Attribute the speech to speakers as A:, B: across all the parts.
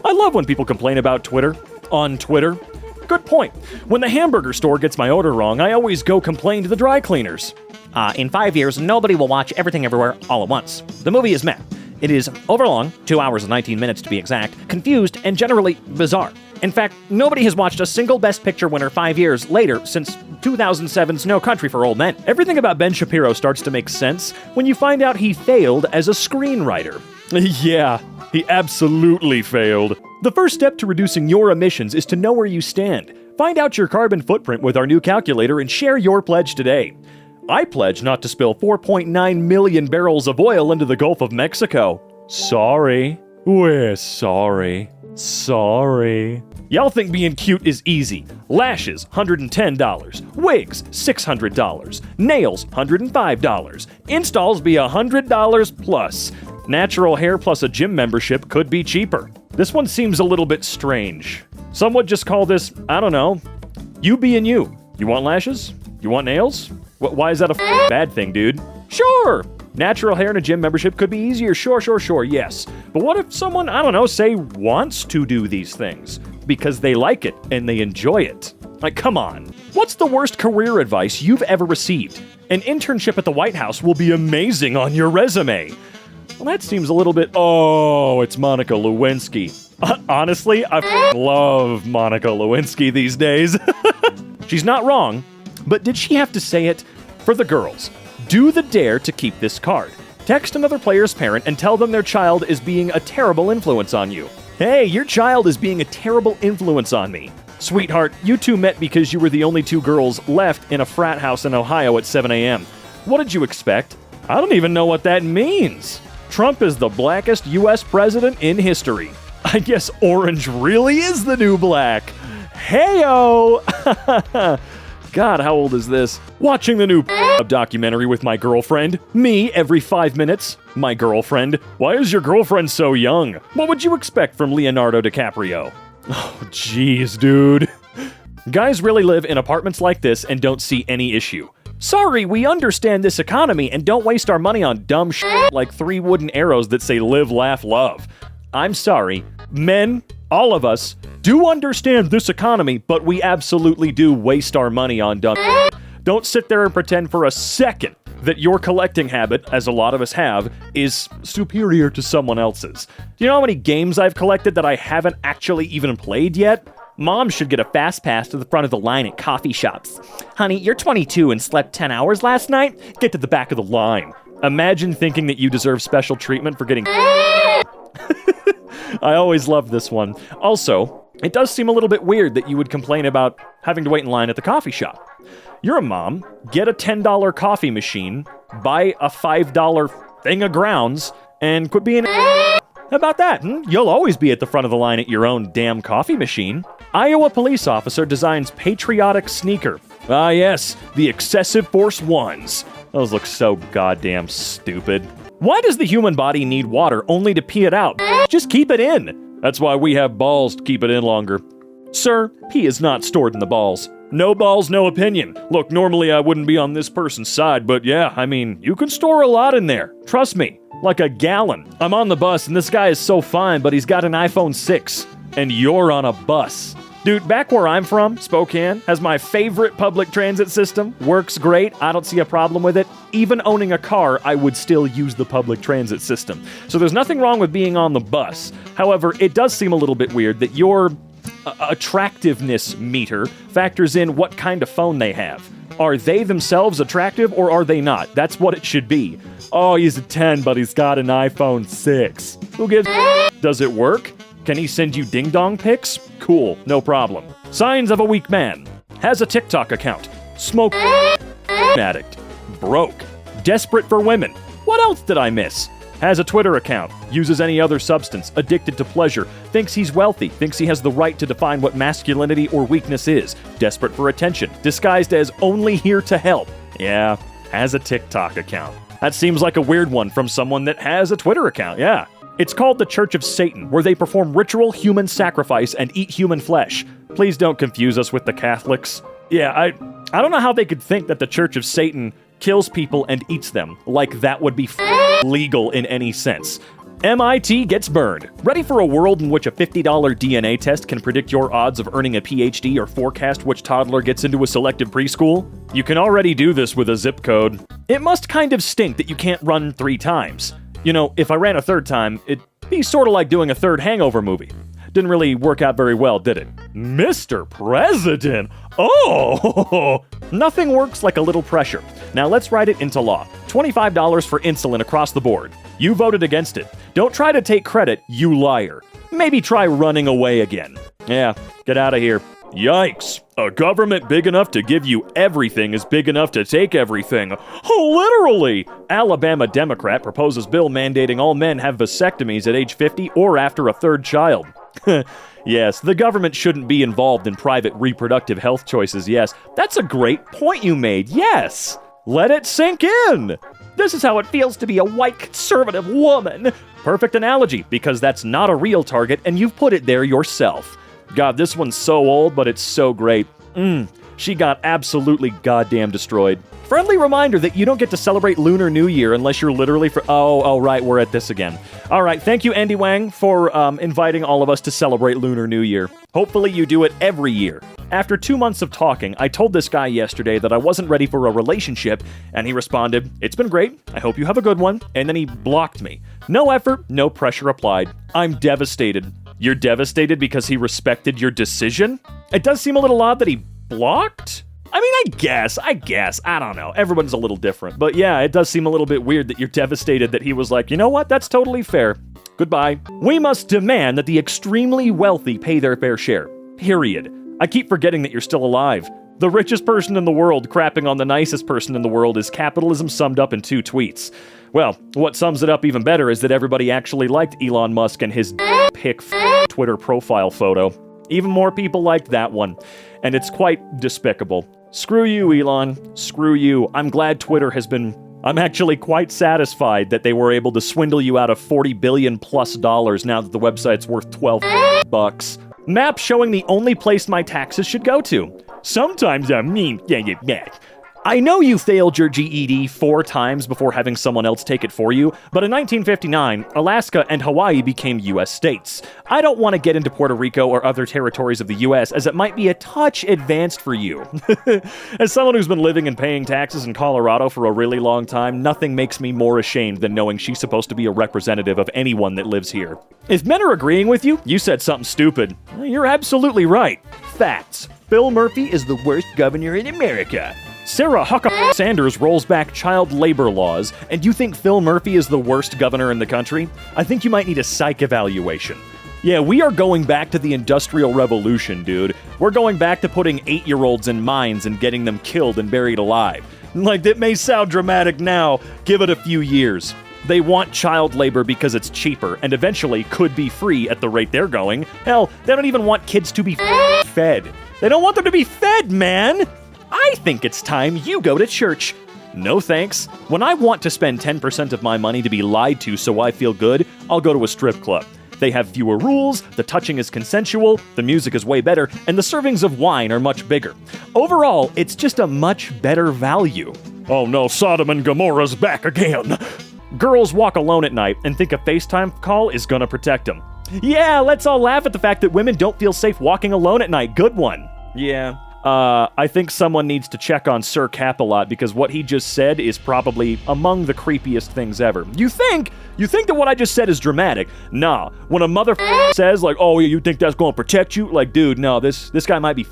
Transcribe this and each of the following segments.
A: I love when people complain about Twitter. On Twitter. Good point. When the hamburger store gets my order wrong, I always go complain to the dry cleaners. In 5 years, nobody will watch Everything Everywhere all at once. The movie is meh. It is overlong, 2 hours and 19 minutes to be exact, confused, and generally bizarre. In fact, nobody has watched a single Best Picture winner 5 years later since 2007's No Country for Old Men. Everything about Ben Shapiro starts to make sense when you find out he failed as a screenwriter. Yeah, he absolutely failed. The first step to reducing your emissions is to know where you stand. Find out your carbon footprint with our new calculator and share your pledge today. I pledge not to spill 4.9 million barrels of oil into the Gulf of Mexico. Sorry. We're sorry. Sorry. Y'all think being cute is easy. Lashes, $110. Wigs, $600. Nails, $105. Installs be $100 plus. Natural hair plus a gym membership could be cheaper. This one seems a little bit strange. Some would just call this, I don't know, you being you. You want lashes? You want nails? Why is that a bad thing, dude? Sure! Natural hair and a gym membership could be easier. Sure, yes. But what if someone, I don't know, say wants to do these things? Because they like it and they enjoy it. Like, come on. What's the worst career advice you've ever received? An internship at the White House will be amazing on your resume. Well, that seems a little bit, it's Monica Lewinsky. Honestly, I love Monica Lewinsky these days. She's not wrong, but did she have to say it? For the girls, do the dare to keep this card. Text another player's parent and tell them their child is being a terrible influence on you. Hey, your child is being a terrible influence on me. Sweetheart, you two met because you were the only two girls left in a frat house in Ohio at 7 a.m. What did you expect? I don't even know what that means. Trump is the blackest U.S. president in history. I guess orange really is the new black. Heyo! God, how old is this? Watching the new documentary with my girlfriend. Me every 5 minutes. My girlfriend. Why is your girlfriend so young? What would you expect from Leonardo DiCaprio? Oh, jeez, dude. Guys really live in apartments like this and don't see any issue. Sorry, we understand this economy and don't waste our money on dumb shit like 3 wooden arrows that say live, laugh, love. I'm sorry. Men, all of us, do understand this economy, but we absolutely do waste our money on dumb shit. Don't sit there and pretend for a second that your collecting habit, as a lot of us have, is superior to someone else's. Do you know how many games I've collected that I haven't actually even played yet? Mom should get a fast pass to the front of the line at coffee shops. Honey, you're 22 and slept 10 hours last night? Get to the back of the line. Imagine thinking that you deserve special treatment for getting... I always love this one. Also, it does seem a little bit weird that you would complain about having to wait in line at the coffee shop. You're a mom, get a $10 coffee machine, buy a $5 thing of grounds, and quit being How about that? You'll always be at the front of the line at your own damn coffee machine. Iowa police officer designs patriotic sneaker. Ah yes, the excessive force ones. Those look so goddamn stupid. Why does the human body need water only to pee it out? Just keep it in. That's why we have balls to keep it in longer. Sir, pee is not stored in the balls. No balls, no opinion. Look, normally I wouldn't be on this person's side, but yeah, I mean, you can store a lot in there. Trust me. Like a gallon. I'm on the bus and this guy is so fine, but he's got an iPhone 6. And you're on a bus. Dude, back where I'm from, Spokane, has my favorite public transit system. Works great. I don't see a problem with it. Even owning a car, I would still use the public transit system. So there's nothing wrong with being on the bus. However, it does seem a little bit weird that your attractiveness meter factors in what kind of phone they have. Are they themselves attractive or are they not? That's what it should be. Oh, he's a 10, but he's got an iPhone 6. Who gives a... Does it work? Can he send you ding-dong pics? Cool, no problem. Signs of a weak man. Has a TikTok account. Smoke addict. Broke. Desperate for women. What else did I miss? Has a Twitter account. Uses any other substance. Addicted to pleasure. Thinks he's wealthy. Thinks he has the right to define what masculinity or weakness is. Desperate for attention. Disguised as only here to help. Yeah, has a TikTok account. That seems like a weird one from someone that has a Twitter account, yeah. It's called the Church of Satan, where they perform ritual human sacrifice and eat human flesh. Please don't confuse us with the Catholics. Yeah, I don't know how they could think that the Church of Satan kills people and eats them, like that would be legal in any sense. MIT gets burned. Ready for a world in which a $50 DNA test can predict your odds of earning a PhD or forecast which toddler gets into a selective preschool? You can already do this with a zip code. It must kind of stink that you can't run 3 times. You know, if I ran a 3rd time, it'd be sort of like doing a 3rd Hangover movie. Didn't really work out very well, did it? Mr. President! Oh! Nothing works like a little pressure. Now let's write it into law. $25 for insulin across the board. You voted against it. Don't try to take credit, you liar. Maybe try running away again. Yeah, get out of here. Yikes. A government big enough to give you everything is big enough to take everything. Oh, literally! Alabama Democrat proposes bill mandating all men have vasectomies at age 50 or after a 3rd child. Yes, the government shouldn't be involved in private reproductive health choices, yes. That's a great point you made, yes! Let it sink in! This is how it feels to be a white conservative woman! Perfect analogy, because that's not a real target and you've put it there yourself. God, this one's so old, but it's so great. She got absolutely goddamn destroyed. Friendly reminder that you don't get to celebrate Lunar New Year unless you're literally Oh, right, we're at this again. All right, thank you, Andy Wang, for inviting all of us to celebrate Lunar New Year. Hopefully you do it every year. After 2 months of talking, I told this guy yesterday that I wasn't ready for a relationship, and he responded, "It's been great, I hope you have a good one," and then he blocked me. No effort, no pressure applied. I'm devastated. You're devastated because he respected your decision? It does seem a little odd that he blocked? I mean, I guess, I don't know. Everyone's a little different. But yeah, it does seem a little bit weird that you're devastated that he was like, you know what, that's totally fair. Goodbye. We must demand that the extremely wealthy pay their fair share. Period. I keep forgetting that you're still alive. The richest person in the world crapping on the nicest person in the world is capitalism summed up in 2 tweets. Well, what sums it up even better is that everybody actually liked Elon Musk and his pic Twitter profile photo. Even more people liked that one. And it's quite despicable. Screw you, Elon. Screw you. I'm glad Twitter has been... I'm actually quite satisfied that they were able to swindle you out of $40 billion plus now that the website's worth $12 Map showing the only place my taxes should go to. Sometimes I mean... I know you failed your GED 4 times before having someone else take it for you, but in 1959, Alaska and Hawaii became U.S. states. I don't want to get into Puerto Rico or other territories of the U.S. as it might be a touch advanced for you. As someone who's been living and paying taxes in Colorado for a really long time, nothing makes me more ashamed than knowing she's supposed to be a representative of anyone that lives here. If men are agreeing with you, you said something stupid. You're absolutely right. Facts. Phil Murphy is the worst governor in America. Sarah Huckabee Sanders rolls back child labor laws, and you think Phil Murphy is the worst governor in the country? I think you might need a psych evaluation. Yeah, we are going back to the Industrial Revolution, dude. We're going back to putting 8-year-olds in mines and getting them killed and buried alive. Like, that may sound dramatic now, give it a few years. They want child labor because it's cheaper, and eventually could be free at the rate they're going. Hell, they don't even want kids to be fed. They don't want them to be fed, man! I think it's time you go to church. No thanks. When I want to spend 10% of my money to be lied to so I feel good, I'll go to a strip club. They have fewer rules, the touching is consensual, the music is way better, and the servings of wine are much bigger. Overall, it's just a much better value. Oh no, Sodom and Gomorrah's back again. Girls walk alone at night and think a FaceTime call is gonna protect them. Yeah, let's all laugh at the fact that women don't feel safe walking alone at night. Good one. Yeah. I think someone needs to check on Sir Cap-a-Lot because what he just said is probably among the creepiest things ever. You think that what I just said is dramatic? Nah. When a mother says like, "Oh, you think that's gonna protect you?" Like, dude, no, this guy might be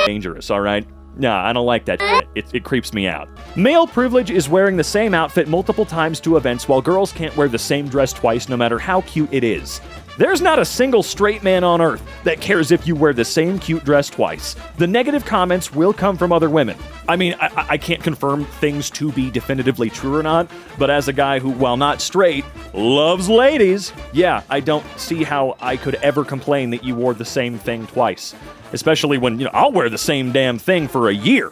A: dangerous, all right? Nah, I don't like that shit. It creeps me out. Male privilege is wearing the same outfit multiple times to events while girls can't wear the same dress twice no matter how cute it is. There's not a single straight man on earth that cares if you wear the same cute dress twice. The negative comments will come from other women. I mean, I can't confirm things to be definitively true or not, but as a guy who, while not straight, loves ladies, yeah, I don't see how I could ever complain that you wore the same thing twice. Especially when, I'll wear the same damn thing for a year.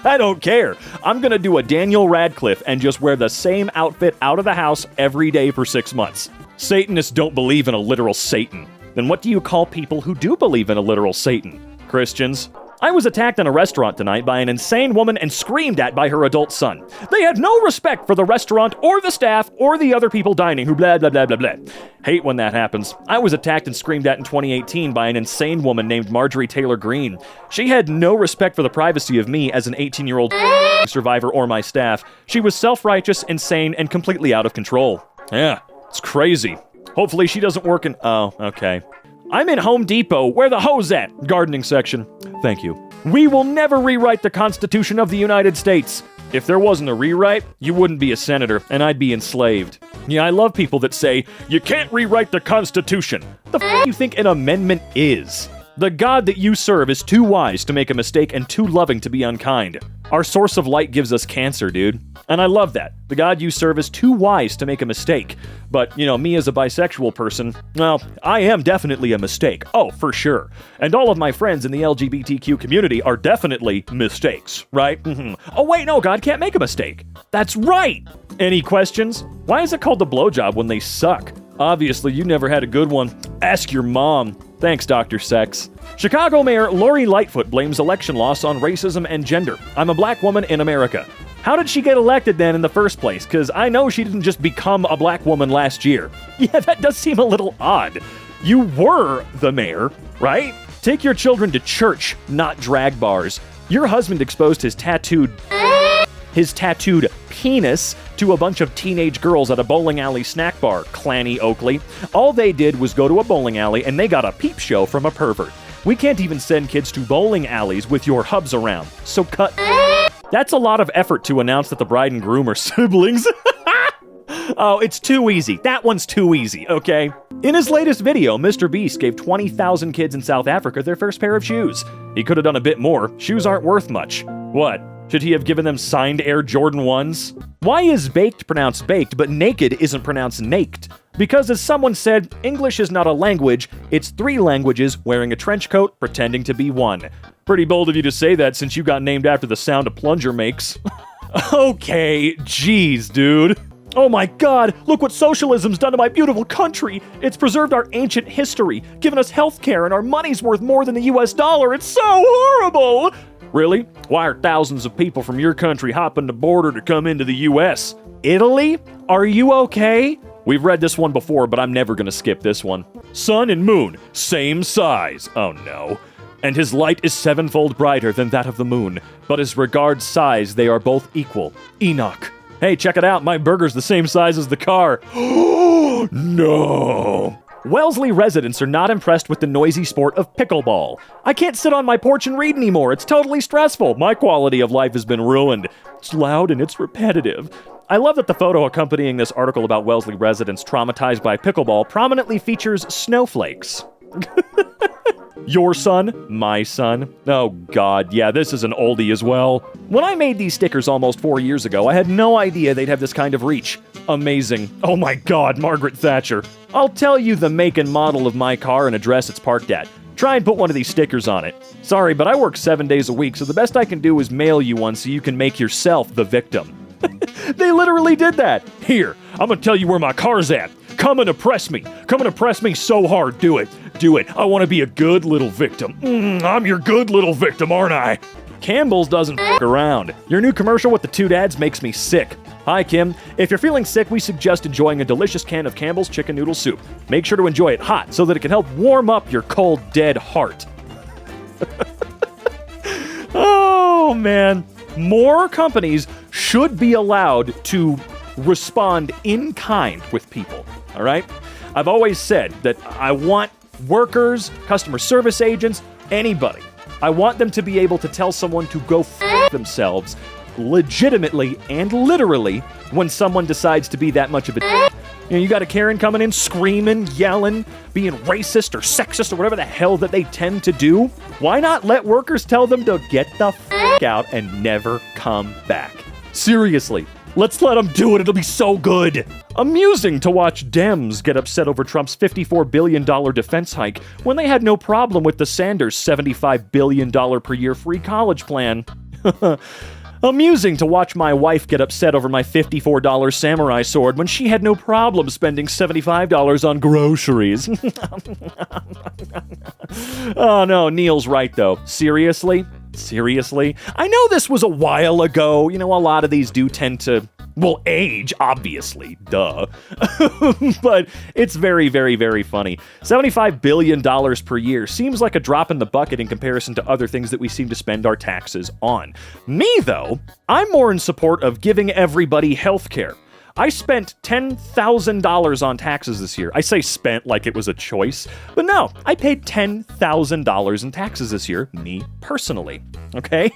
A: I don't care. I'm gonna do a Daniel Radcliffe and just wear the same outfit out of the house every day for 6 months. Satanists don't believe in a literal Satan. Then what do you call people who do believe in a literal Satan? Christians. I was attacked in a restaurant tonight by an insane woman and screamed at by her adult son. They had no respect for the restaurant or the staff or the other people dining who blah, blah, blah, blah, blah. Hate when that happens. I was attacked and screamed at in 2018 by an insane woman named Marjorie Taylor Greene. She had no respect for the privacy of me as an 18-year-old survivor or my staff. She was self-righteous, insane, and completely out of control. Yeah, it's crazy. Hopefully she doesn't work in... Oh, okay. I'm in Home Depot. Where the hoes at? Gardening section. Thank you. We will never rewrite the Constitution of the United States. If there wasn't a rewrite, you wouldn't be a senator, and I'd be enslaved. Yeah, I love people that say, you can't rewrite the Constitution. The f*** you think an amendment is? The God that you serve is too wise to make a mistake and too loving to be unkind. Our source of light gives us cancer, dude. And I love that. The God you serve is too wise to make a mistake. But, you know, me as a bisexual person, well, I am definitely a mistake. Oh, for sure. And all of my friends in the LGBTQ community are definitely mistakes, right? Oh, wait, no, God can't make a mistake. That's right! Any questions? Why is it called the blowjob when they suck? Obviously, you never had a good one. Ask your mom. Thanks, Dr. Sex. Chicago Mayor Lori Lightfoot blames election loss on racism and gender. I'm a black woman in America. How did she get elected then in the first place? Because I know she didn't just become a black woman last year. Yeah, that does seem a little odd. You were the mayor, right? Take your children to church, not drag bars. Your husband exposed his tattooed penis to a bunch of teenage girls at a bowling alley snack bar, Clanny Oakley. All they did was go to a bowling alley and they got a peep show from a pervert. We can't even send kids to bowling alleys with your hubs around, so cut. That's a lot of effort to announce that the bride and groom are siblings. Oh, it's too easy. That one's too easy, okay? In his latest video, Mr. Beast gave 20,000 kids in South Africa their first pair of shoes. He could have done a bit more. Shoes aren't worth much. What? Should he have given them signed Air Jordan 1s? Why is baked pronounced baked, but naked isn't pronounced naked? Because as someone said, English is not a language, it's 3 languages wearing a trench coat pretending to be one. Pretty bold of you to say that since you got named after the sound a plunger makes. Okay, jeez, dude. Oh my god, look what socialism's done to my beautiful country! It's preserved our ancient history, given us healthcare, and our money's worth more than the US dollar. It's so horrible! Really? Why are thousands of people from your country hopping the border to come into the US? Italy? Are you okay? We've read this one before, but I'm never gonna skip this one. Sun and moon, same size. Oh no. And his light is 7-fold brighter than that of the moon, but as regards size, they are both equal. Enoch. Hey, check it out, my burger's the same size as the car. No. Wellesley residents are not impressed with the noisy sport of pickleball. I can't sit on my porch and read anymore. It's totally stressful. My quality of life has been ruined. It's loud and it's repetitive. I love that the photo accompanying this article about Wellesley residents traumatized by pickleball prominently features snowflakes. Your son, my son. Oh god, yeah, this is an oldie as well. When I made these stickers almost 4 years ago, I had no idea they'd have this kind of reach. Amazing. Oh my god, Margaret Thatcher. I'll tell you the make and model of my car and address it's parked at. Try and put one of these stickers on it. Sorry, but I work 7 days a week, so the best I can do is mail you one so you can make yourself the victim. They literally did that. Here, I'm gonna tell you where my car's at. Come and oppress me. Come and oppress me so hard. Do it. Do it. I want to be a good little victim. I'm your good little victim, aren't I? Campbell's doesn't f*** around. Your new commercial with the 2 dads makes me sick. Hi, Kim. If you're feeling sick, we suggest enjoying a delicious can of Campbell's chicken noodle soup. Make sure to enjoy it hot so that it can help warm up your cold, dead heart. Oh, man. More companies should be allowed to respond in kind with people, all right? I've always said that I want workers, customer service agents, anybody. I want them to be able to tell someone to go f*** themselves legitimately and literally when someone decides to be that much of a You know, you got a Karen coming in screaming, yelling, being racist or sexist or whatever the hell that they tend to do. Why not let workers tell them to get the f*** out and never come back? Seriously. Let's let them do it. It'll be so good. Amusing to watch Dems get upset over Trump's $54 billion defense hike when they had no problem with the Sanders $75 billion per year free college plan. Amusing to watch my wife get upset over my $54 samurai sword when she had no problem spending $75 on groceries. Oh no, Neil's right though. Seriously? Seriously? I know this was a while ago. You know, a lot of these do tend to, well, age, obviously. Duh. But it's very, very, very funny. $75 billion per year seems like a drop in the bucket in comparison to other things that we seem to spend our taxes on. Me, though, I'm more in support of giving everybody health care. I spent $10,000 on taxes this year. I say spent like it was a choice, but no, I paid $10,000 in taxes this year, me personally, okay?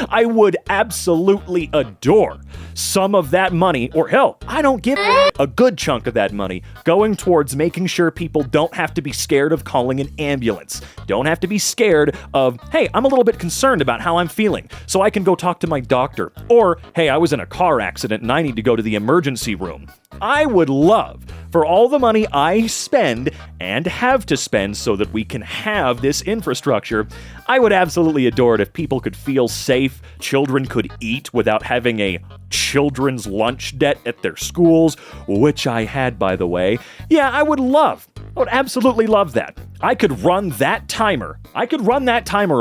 A: I would absolutely adore some of that money, or hell, I don't give a good chunk of that money going towards making sure people don't have to be scared of calling an ambulance. Don't have to be scared of, hey, I'm a little bit concerned about how I'm feeling, so I can go talk to my doctor. Or, hey, I was in a car accident and I need to go to the emergency room. I would love for all the money I spend and have to spend so that we can have this infrastructure. I would absolutely adore it if people could feel safe, children could eat without having a children's lunch debt at their schools, which I had, by the way. Yeah, I would absolutely love that. I could run that timer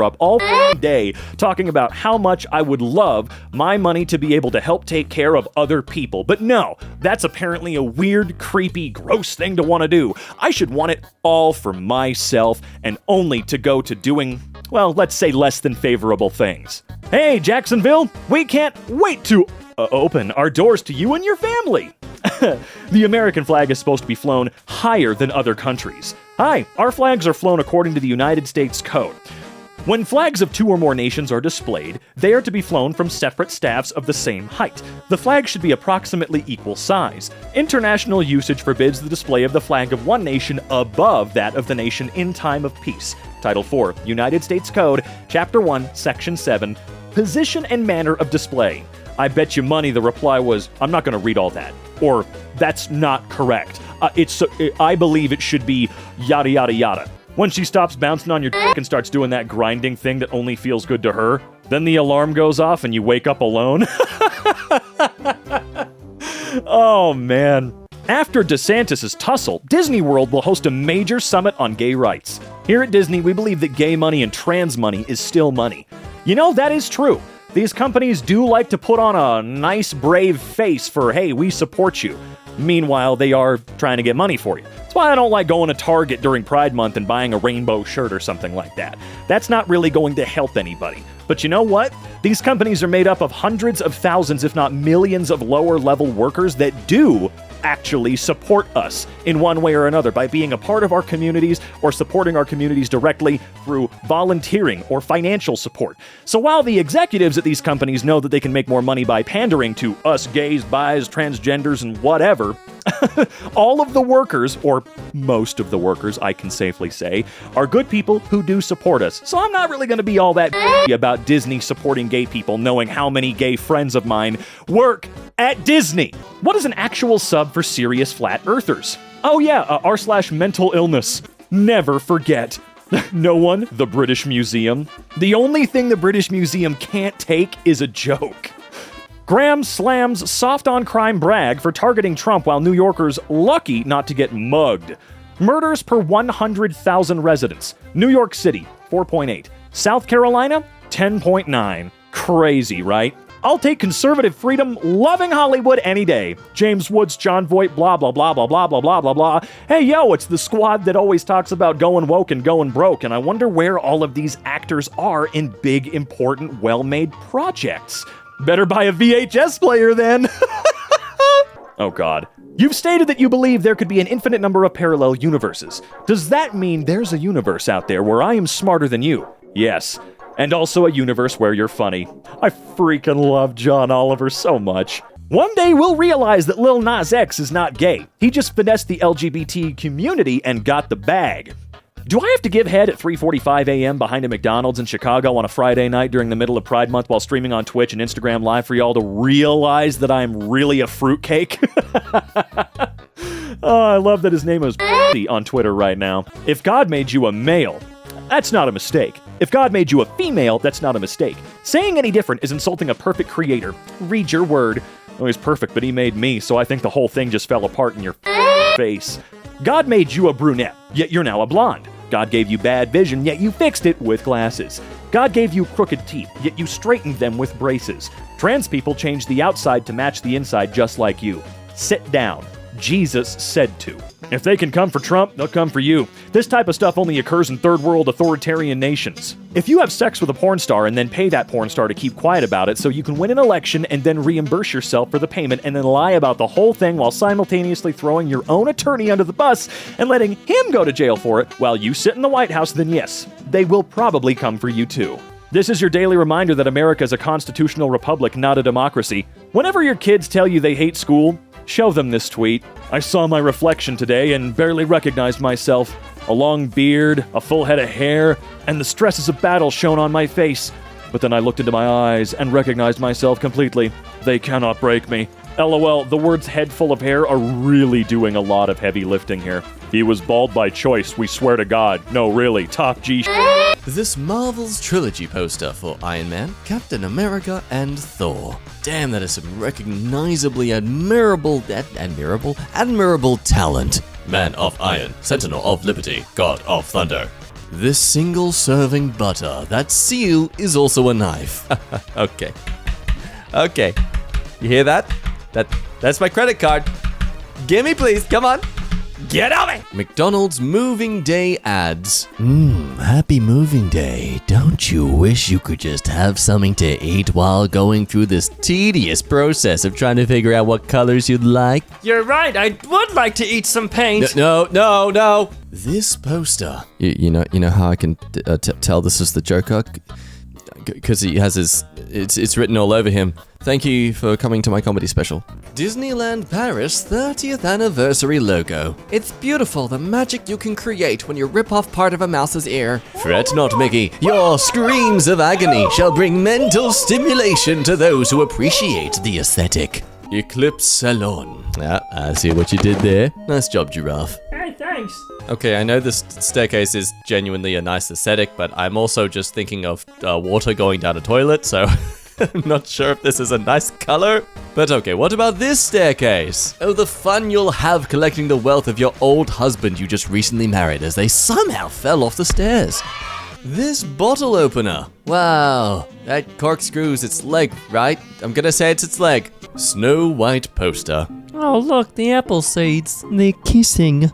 A: up all day talking about how much I would love my money to be able to help take care of other people. But no, that's apparently a weird, creepy, gross thing to want to do. I should want it all for myself and only to go to doing, well, let's say less than favorable things. Hey, Jacksonville, we can't wait to open our doors to you and your family. The American flag is supposed to be flown higher than other countries. Hi, our flags are flown according to the United States Code. When flags of two or more nations are displayed, they are to be flown from separate staffs of the same height. The flag should be approximately equal size. International usage forbids the display of the flag of one nation above that of the nation in time of peace. Title 4, United States Code, Chapter 1, Section 7, Position and Manner of Display. I bet you money the reply was, I'm not going to read all that. Or, that's not correct. I believe it should be yada yada yada. When she stops bouncing on your dick and starts doing that grinding thing that only feels good to her, then the alarm goes off and you wake up alone. Oh, man. After DeSantis' tussle, Disney World will host a major summit on gay rights. Here at Disney, we believe that gay money and trans money is still money. You know, that is true. These companies do like to put on a nice, brave face for, hey, we support you. Meanwhile, they are trying to get money for you. That's why I don't like going to Target during Pride Month and buying a rainbow shirt or something like that. That's not really going to help anybody. But you know what? These companies are made up of hundreds of thousands, if not millions, of lower-level workers that do actually support us in one way or another by being a part of our communities or supporting our communities directly through volunteering or financial support. So while the executives at these companies know that they can make more money by pandering to us gays, bis, transgenders, and whatever, all of the workers, or most of the workers, I can safely say, are good people who do support us. So I'm not really going to be all that about Disney supporting gay people, knowing how many gay friends of mine work at Disney. What is an actual sub for serious flat earthers? Oh yeah, r/mental illness. Never forget. No one, the British Museum. The only thing the British Museum can't take is a joke. Graham slams soft on crime brag for targeting Trump while New Yorkers lucky not to get mugged. Murders per 100,000 residents. New York City, 4.8. South Carolina, 10.9. Crazy, right? I'll take conservative freedom, loving Hollywood any day. James Woods, John Voight, blah, blah, blah, blah, blah, blah, blah, blah, blah. Hey, yo, it's the squad that always talks about going woke and going broke, and I wonder where all of these actors are in big, important, well-made projects. Better buy a VHS player then. Oh, God. You've stated that you believe there could be an infinite number of parallel universes. Does that mean there's a universe out there where I am smarter than you? Yes. And also a universe where you're funny. I freaking love John Oliver so much. One day we'll realize that Lil Nas X is not gay. He just finessed the LGBT community and got the bag. Do I have to give head at 3:45 a.m. behind a McDonald's in Chicago on a Friday night during the middle of Pride Month while streaming on Twitch and Instagram Live for y'all to realize that I'm really a fruitcake? Oh, I love that his name is on Twitter right now. If God made you a male, that's not a mistake. If God made you a female, that's not a mistake. Saying any different is insulting a perfect creator. Read your word. Oh, he's perfect, but he made me, so I think the whole thing just fell apart in your face. God made you a brunette, yet you're now a blonde. God gave you bad vision, yet you fixed it with glasses. God gave you crooked teeth, yet you straightened them with braces. Trans people changed the outside to match the inside just like you. Sit down. Jesus said to. If they can come for Trump, they'll come for you. This type of stuff only occurs in third world authoritarian nations. If you have sex with a porn star and then pay that porn star to keep quiet about it so you can win an election and then reimburse yourself for the payment and then lie about the whole thing while simultaneously throwing your own attorney under the bus and letting him go to jail for it while you sit in the White House, then yes, they will probably come for you too. This is your daily reminder that America is a constitutional republic, not a democracy. Whenever your kids tell you they hate school, show them this tweet. I saw my reflection today and barely recognized myself. A long beard, a full head of hair, and the stresses of battle shone on my face. But then I looked into my eyes and recognized myself completely. They cannot break me. LOL, the words head full of hair are really doing a lot of heavy lifting here. He was bald by choice, we swear to God. No, really, top G.
B: This Marvel's trilogy poster for Iron Man, Captain America, and Thor. Damn, that is some recognizably admirable talent. Man of Iron, Sentinel of Liberty, God of Thunder. This single-serving butter, that seal is also a knife. Okay. You hear that? That's my credit card. Gimme, please, come on. Get on me! McDonald's moving day ads. Happy moving day. Don't you wish you could just have something to eat while going through this tedious process of trying to figure out what colors you'd like?
C: You're right, I would like to eat some paint.
B: No. This poster. You know how I can tell this is the Joker? Because he has it's written all over him. Thank you for coming to my comedy special. Disneyland Paris 30th anniversary logo. It's beautiful, the magic you can create when you rip off part of a mouse's ear. Fret not, Mickey. Your screams of agony shall bring mental stimulation to those who appreciate the aesthetic. Eclipse Salon. I see what you did there. Nice job, Giraffe.
C: Hey, thanks.
B: Okay, I know this staircase is genuinely a nice aesthetic, but I'm also just thinking of water going down a toilet, so I'm not sure if this is a nice color. But okay, what about this staircase? Oh, the fun you'll have collecting the wealth of your old husband you just recently married as they somehow fell off the stairs. This bottle opener. Wow, that corkscrews its leg, right? I'm gonna say it's its leg. Snow White poster.
C: Oh, look, the apple seeds. They're kissing.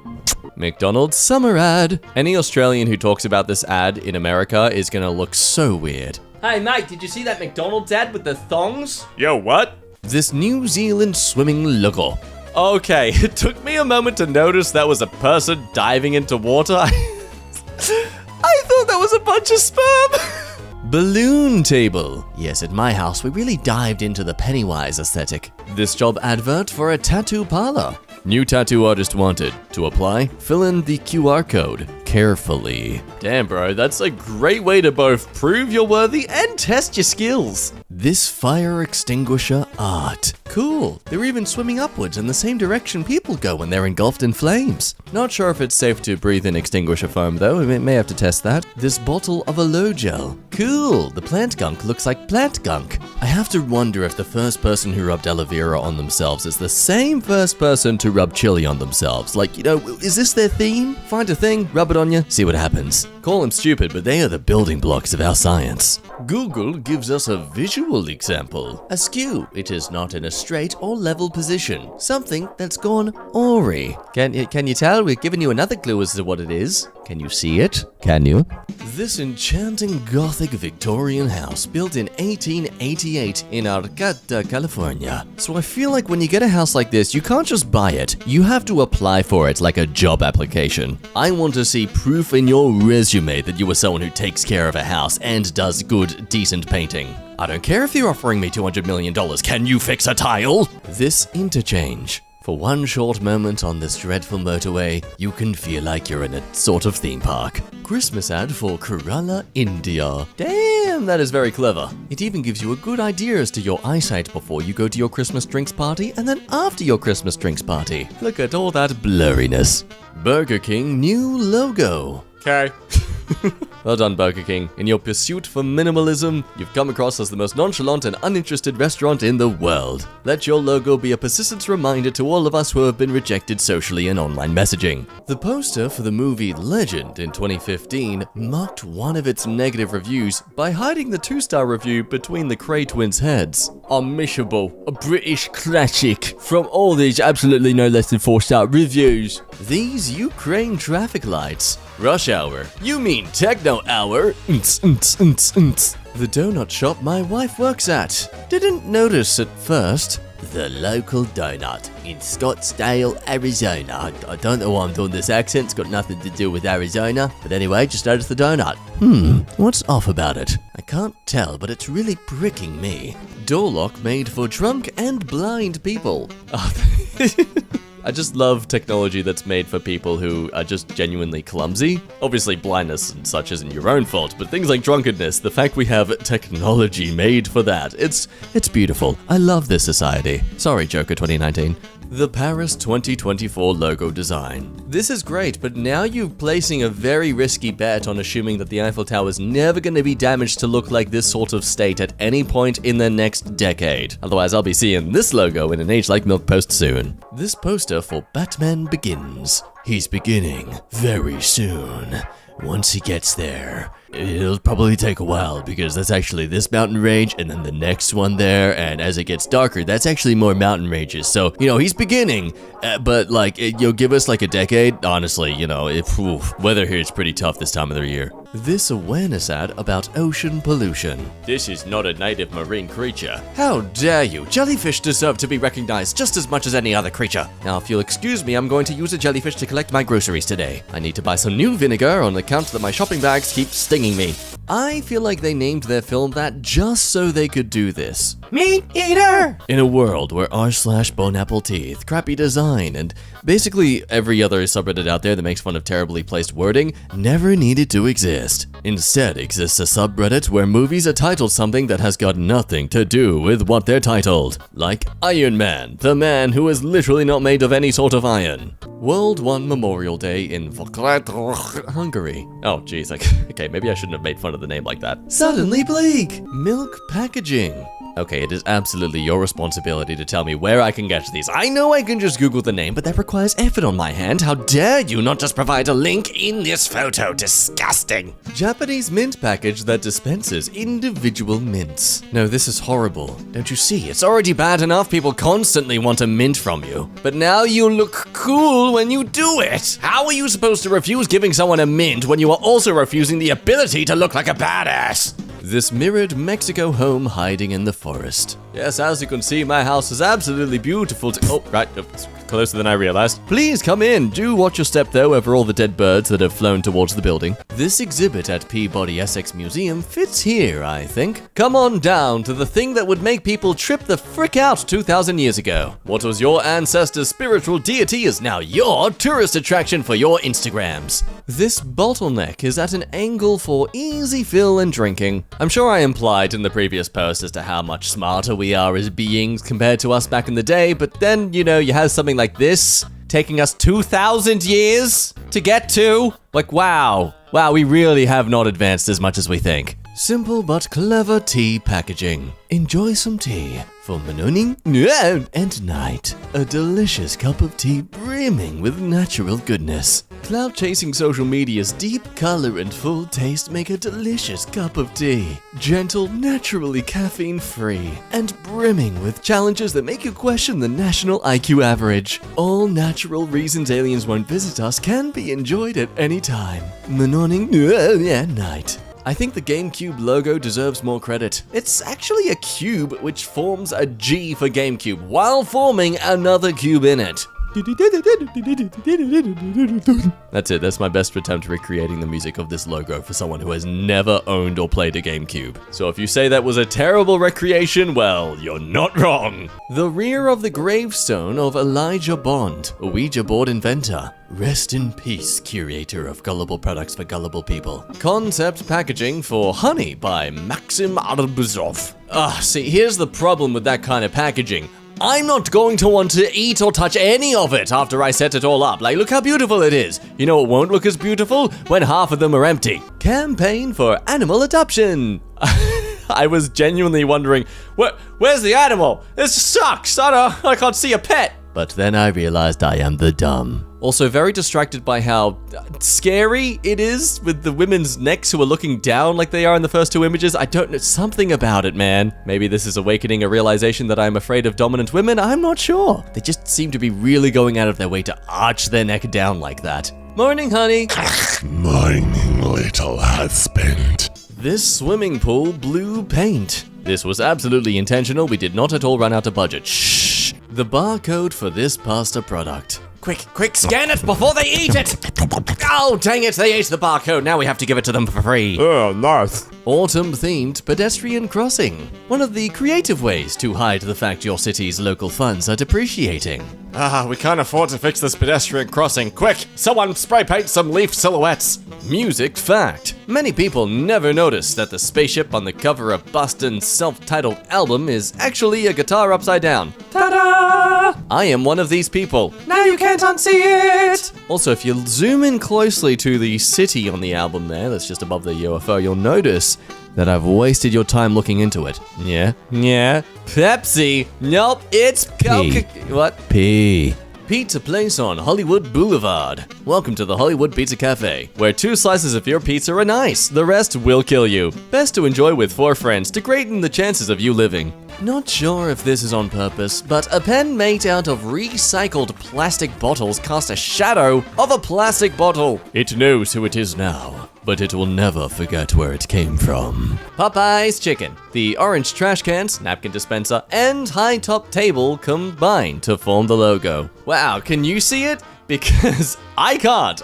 B: McDonald's summer ad. Any Australian who talks about this ad in America is gonna look so weird.
C: Hey, mate, did you see that McDonald's ad with the thongs?
B: Yo, what? This New Zealand swimming logo. Okay, it took me a moment to notice that was a person diving into water. I thought that was a bunch of sperm. Balloon table. Yes, at my house, we really dived into the Pennywise aesthetic. This job advert for a tattoo parlor. New tattoo artist wanted. To apply, fill in the QR code carefully. Damn, bro, that's a great way to both prove you're worthy and test your skills. This fire extinguisher art. Cool. They're even swimming upwards in the same direction people go when they're engulfed in flames. Not sure if it's safe to breathe in extinguisher foam though. We may have to test that. This bottle of aloe gel. Cool. The plant gunk looks like plant gunk. I have to wonder if the first person who rubbed aloe vera on themselves is the same first person to rub chili on themselves. Like, is this their theme? Find a thing, rub it on you, see what happens. Call them stupid, but they are the building blocks of our science. Google gives us a visual example. Askew, it is not in a straight or level position. Something that's gone awry. Can you tell? We've given you another clue as to what it is. Can you see it? Can you? This enchanting Gothic Victorian house built in 1888 in Arcata, California. So I feel like when you get a house like this, you can't just buy it. You have to apply for it like a job application. I want to see proof in your resume that you are someone who takes care of a house and does good, decent painting. I don't care if you're offering me $200 million. Can you fix a tile? This interchange. For one short moment on this dreadful motorway, you can feel like you're in a sort of theme park. Christmas ad for Kerala, India. Damn, that is very clever. It even gives you a good idea as to your eyesight before you go to your Christmas drinks party and then after your Christmas drinks party. Look at all that blurriness. Burger King new logo. Okay. Well done, Burger King. In your pursuit for minimalism, you've come across as the most nonchalant and uninterested restaurant in the world. Let your logo be a persistent reminder to all of us who have been rejected socially in online messaging. The poster for the movie Legend in 2015 mocked one of its negative reviews by hiding the 2-star review between the Cray twins' heads. Unmissable, a British classic from all these absolutely no less than 4-star reviews. These Ukraine traffic lights. Rush hour. You mean techno hour? The donut shop my wife works at. Didn't notice at first. The local donut in Scottsdale, Arizona. I don't know why I'm doing this accent. It's got nothing to do with Arizona. But anyway, just noticed the donut. What's off about it? I can't tell, but it's really pricking me. Door lock made for drunk and blind people. I just love technology that's made for people who are just genuinely clumsy. Obviously, blindness and such isn't your own fault, but things like drunkenness, the fact we have technology made for that, it's beautiful. I love this society. Sorry, Joker 2019. The Paris 2024 logo design. This is great, but now you're placing a very risky bet on assuming that the Eiffel Tower is never going to be damaged to look like this sort of state at any point in the next decade. Otherwise, I'll be seeing this logo in an Age Like Milk post soon. This poster for Batman Begins. He's beginning very soon. Once he gets there, it'll probably take a while because that's actually this mountain range and then the next one there, and as it gets darker, that's actually more mountain ranges. So, he's beginning, but like, you'll give us like a decade. Honestly, weather here is pretty tough this time of the year. This awareness ad about ocean pollution. This is not a native marine creature. How dare you? Jellyfish deserve to be recognized just as much as any other creature. Now, if you'll excuse me, I'm going to use a jellyfish to collect my groceries today. I need to buy some new vinegar on account that my shopping bags keep stinging me. I feel like they named their film that just so they could do this. Meat eater! In a world where r/bone apple teeth, crappy design, and basically every other subreddit out there that makes fun of terribly placed wording never needed to exist. Instead exists a subreddit where movies are titled something that has got nothing to do with what they're titled. Like Iron Man, the man who is literally not made of any sort of iron. World 1 Memorial Day in Hungary. Oh, geez, okay, maybe I shouldn't have made fun of the name like that. Suddenly bleak! Milk packaging. Okay, it is absolutely your responsibility to tell me where I can get these. I know I can just Google the name, but that requires effort on my hand. How dare you not just provide a link in this photo? Disgusting. Japanese mint package that dispenses individual mints. No, this is horrible. Don't you see? It's already bad enough people constantly want a mint from you. But now you look cool when you do it. How are you supposed to refuse giving someone a mint when you are also refusing the ability to look like a badass? This mirrored Mexico home hiding in the forest. Yes, as you can see, my house is absolutely beautiful. Oh, right, it's closer than I realized. Please come in. Do watch your step, though, over all the dead birds that have flown towards the building. This exhibit at Peabody Essex Museum fits here, I think. Come on down to the thing that would make people trip the frick out 2,000 years ago. What was your ancestor's spiritual deity is now your tourist attraction for your Instagrams. This bottleneck is at an angle for easy fill and drinking. I'm sure I implied in the previous post as to how much smarter we are as beings compared to us back in the day, but then, you have something like this taking us 2,000 years to get to. Like, wow, we really have not advanced as much as we think. Simple but clever tea packaging. Enjoy some tea for morning and night. A delicious cup of tea brimming with natural goodness. Cloud-chasing social media's deep color and full taste make a delicious cup of tea. Gentle, naturally caffeine-free, and brimming with challenges that make you question the national IQ average. All natural reasons aliens won't visit us can be enjoyed at any time. Morning and night. I think the GameCube logo deserves more credit. It's actually a cube which forms a G for GameCube while forming another cube in it. That's it. That's my best attempt recreating the music of this logo for someone who has never owned or played a GameCube. So if you say that was a terrible recreation, well, you're not wrong. The rear of the gravestone of Elijah Bond, a Ouija board inventor. Rest in peace, curator of gullible products for gullible people. Concept packaging for Honey by Maxim Arbuzov. See, here's the problem with that kind of packaging. I'm not going to want to eat or touch any of it after I set it all up. Like, look how beautiful it is. You know it won't look as beautiful? When half of them are empty. Campaign for animal adoption. I was genuinely wondering, where's the animal? This sucks. I can't see a pet. But then I realized I am the dumb. Also very distracted by how scary it is with the women's necks who are looking down like they are in the first two images. I don't know, something about it, man. Maybe this is awakening a realization that I'm afraid of dominant women. I'm not sure. They just seem to be really going out of their way to arch their neck down like that. Morning, honey.
D: Morning, little husband.
B: This swimming pool blue paint. This was absolutely intentional. We did not at all run out of budget. Shh. The barcode for this pasta product. Quick, scan it before they eat it! Oh, dang it, they ate the barcode. Now we have to give it to them for free.
D: Oh, nice.
B: Autumn-themed pedestrian crossing. One of the creative ways to hide the fact your city's local funds are depreciating. We can't afford to fix this pedestrian crossing. Quick, someone spray paint some leaf silhouettes. Music fact. Many people never notice that the spaceship on the cover of Boston's self-titled album is actually a guitar upside down. Ta-da! I am one of these people. Now you can't unsee it! Also, if you zoom in closely to the city on the album there, that's just above the UFO, you'll notice that I've wasted your time looking into it. Yeah. Pepsi. Nope, it's Coca. What?
C: P.
B: Pizza place on Hollywood Boulevard. Welcome to the Hollywood Pizza Cafe, where 2 slices of your pizza are nice. The rest will kill you. Best to enjoy with 4 friends to greaten the chances of you living. Not sure if this is on purpose, but a pen made out of recycled plastic bottles casts a shadow of a plastic bottle. It knows who it is now, but it will never forget where it came from. Popeye's chicken. The orange trash cans, napkin dispenser, and high top table combine to form the logo. Wow, can you see it? Because I can't.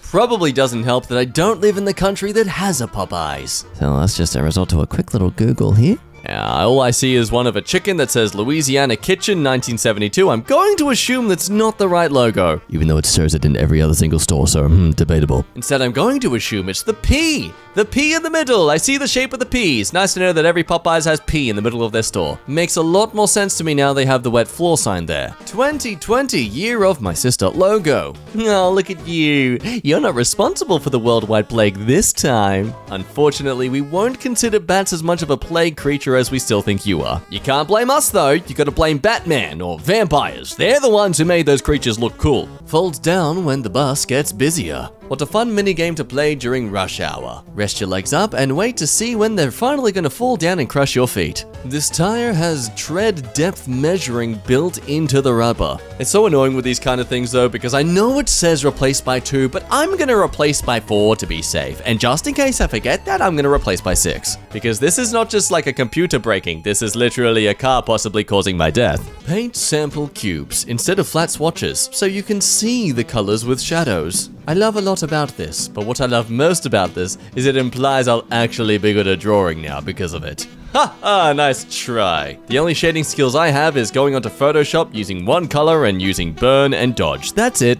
B: Probably doesn't help that I don't live in the country that has a Popeyes.
C: So that's just a result of a quick little Google here.
B: All I see is one of a chicken that says Louisiana Kitchen 1972. I'm going to assume that's not the right logo.
C: Even though it serves it in every other single store, so debatable.
B: Instead, I'm going to assume it's the P. The P in the middle. I see the shape of the P's. Nice to know that every Popeyes has P in the middle of their store. Makes a lot more sense to me now they have the wet floor sign there. 2020, year of my sister logo. Oh, look at you. You're not responsible for the worldwide plague this time. Unfortunately, we won't consider bats as much of a plague creature as we still think you are. You can't blame us though. You gotta blame Batman or vampires. They're the ones who made those creatures look cool. Folds down when the bus gets busier. What a fun minigame to play during rush hour. Rest your legs up and wait to see when they're finally gonna fall down and crush your feet. This tire has tread depth measuring built into the rubber. It's so annoying with these kind of things though, because I know it says replace by 2, but I'm gonna replace by 4 to be safe. And just in case I forget that, I'm gonna replace by 6. Because this is not just like a computer breaking, this is literally a car possibly causing my death. Paint sample cubes instead of flat swatches, so you can see the colors with shadows. I love a lot about this, but what I love most about this is it implies I'll actually be good at drawing now because of it. Ha, nice try. The only shading skills I have is going onto Photoshop using one color and using burn and dodge. That's it.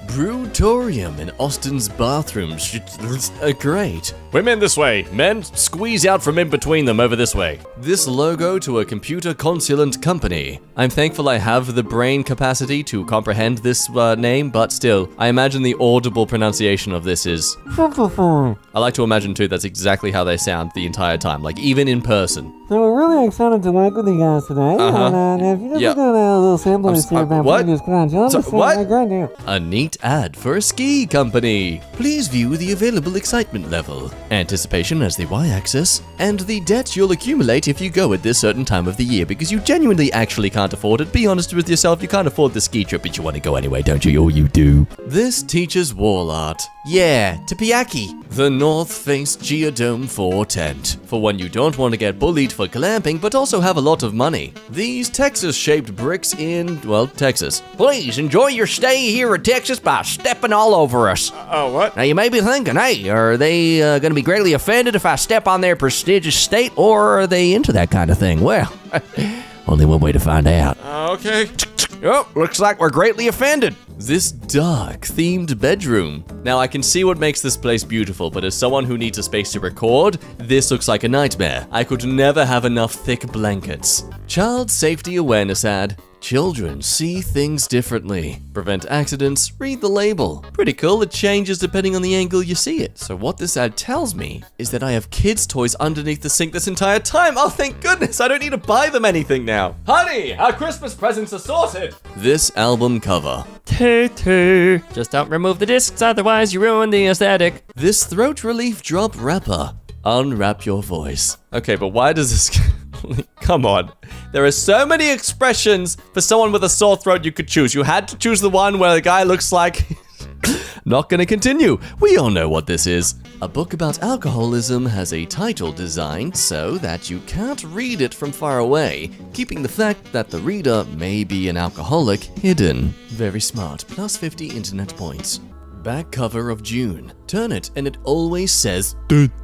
B: Brutorium in Austin's bathrooms. Great. Women this way. Men, squeeze out from in between them over this way. This logo to a computer consultant company. I'm thankful I have the brain capacity to comprehend this name, but still, I imagine the audible pronunciation of this is... I like to imagine too that's exactly how they sound the entire time, like even in person.
E: So we're really excited to work with you guys today. And if you just do a little samplers here about previous clients, you'll understand a great deal.
B: A neat ad for a ski company. Please view the available excitement level, anticipation as the y-axis, and the debt you'll accumulate if you go at this certain time of the year, because you genuinely actually can't afford it. Be honest with yourself, you can't afford the ski trip, but you want to go anyway, don't you? Oh, you do. This teaches wall art. Yeah, Tepeyaki. The North Face Geodome 4 tent. For when you don't want to get bullied for glamping, but also have a lot of money. These Texas-shaped bricks in, well, Texas. Please enjoy your stay here in Texas by stepping all over us. What? Now you may be thinking, hey, are they going to be greatly offended if I step on their prestigious state, or are they into that kind of thing? Well, only one way to find out.
D: Okay.
B: Oh, looks like we're greatly offended. This dark, themed bedroom. Now, I can see what makes this place beautiful, but as someone who needs a space to record, this looks like a nightmare. I could never have enough thick blankets. Child safety awareness ad. Children see things differently. Prevent accidents, read the label. Pretty cool, it changes depending on the angle you see it. So what this ad tells me is that I have kids' toys underneath the sink this entire time. Oh, thank goodness, I don't need to buy them anything now. Honey, our Christmas presents are sorted. This album cover.
C: Just don't remove the discs, otherwise you ruin the aesthetic.
B: This throat relief drop wrapper. Unwrap your voice. Okay, but why does this... Come on. There are so many expressions for someone with a sore throat you could choose. You had to choose the one where the guy looks like... Not gonna continue. We all know what this is. A book about alcoholism has a title designed so that you can't read it from far away, keeping the fact that the reader may be an alcoholic hidden. Very smart. Plus 50 internet points. Back cover of June. Turn it and it always says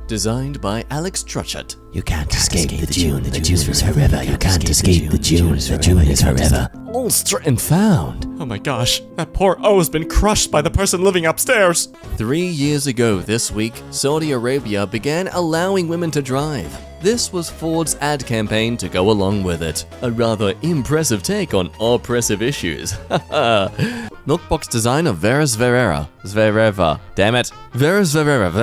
B: designed by Alex Trutchett.
F: You can't escape the June. The June is forever. You can't escape the June. The June is forever.
B: Ulster and found.
A: Oh my gosh, that poor O's been crushed by the person living upstairs.
B: 3 years ago this week, Saudi Arabia began allowing women to drive. This was Ford's ad campaign to go along with it. A rather impressive take on oppressive issues. Milkbox designer Veras Zvereva. Damn it. Veras Zvereva.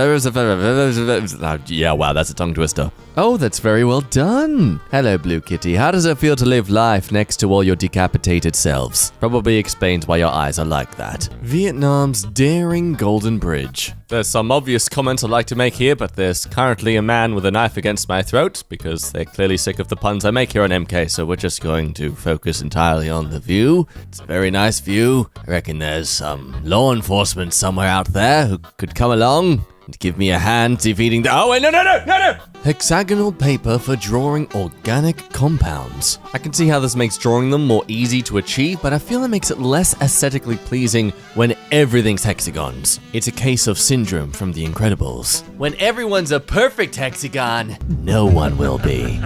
B: Yeah, wow, that's a tongue twister. Oh, that's very well done. Hello, Blue Kitty. How does it feel to live life next to all your decapitated selves? Probably explains why your eyes are like that. Vietnam's daring Golden Bridge. There's some obvious comments I'd like to make here, but there's currently a man with a knife against my throat because they're clearly sick of the puns I make here on EmKay, so we're just going to focus entirely on the view. It's a very nice view. I reckon there's some law enforcement somewhere out there who could come along and give me a hand defeating the... Oh, wait, no! Hexagonal paper for drawing organic compounds. I can see how this makes drawing them more easy to achieve, but I feel it makes it less aesthetically pleasing when everything's hexagons. It's a case of syndrome from The Incredibles. When everyone's a perfect hexagon, no one will be.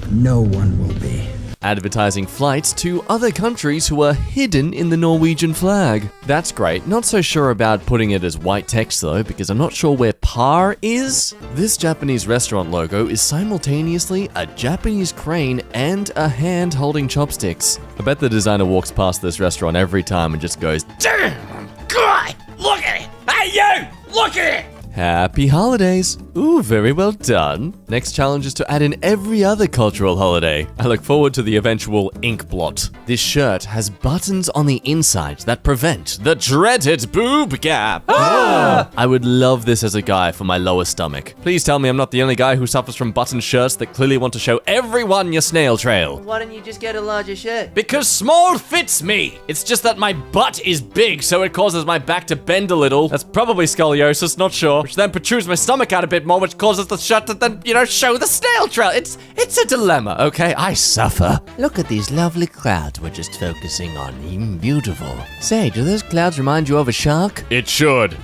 F: No one will be.
B: Advertising flights to other countries who are hidden in the Norwegian flag. That's great. Not so sure about putting it as white text though, because I'm not sure where par is. This Japanese restaurant logo is simultaneously a Japanese crane and a hand holding chopsticks. I bet the designer walks past this restaurant every time and just goes, "Damn, God, look at it! Hey you, look at it!" Happy holidays! Ooh, very well done. Next challenge is to add in every other cultural holiday. I look forward to the eventual ink blot. This shirt has buttons on the inside that prevent the dreaded boob gap. I would love this as a guy for my lower stomach. Please tell me I'm not the only guy who suffers from button shirts that clearly want to show everyone your snail trail.
G: Why don't you just get a larger shirt?
B: Because small fits me. It's just that my butt is big, so it causes my back to bend a little. That's probably scoliosis, not sure. Which then protrudes my stomach out a bit more, which causes the shirt to then, show the snail trail. It's a dilemma, okay? I suffer.
F: Look at these lovely clouds we're just focusing on. Beautiful. Say, do those clouds remind you of a shark?
B: It should.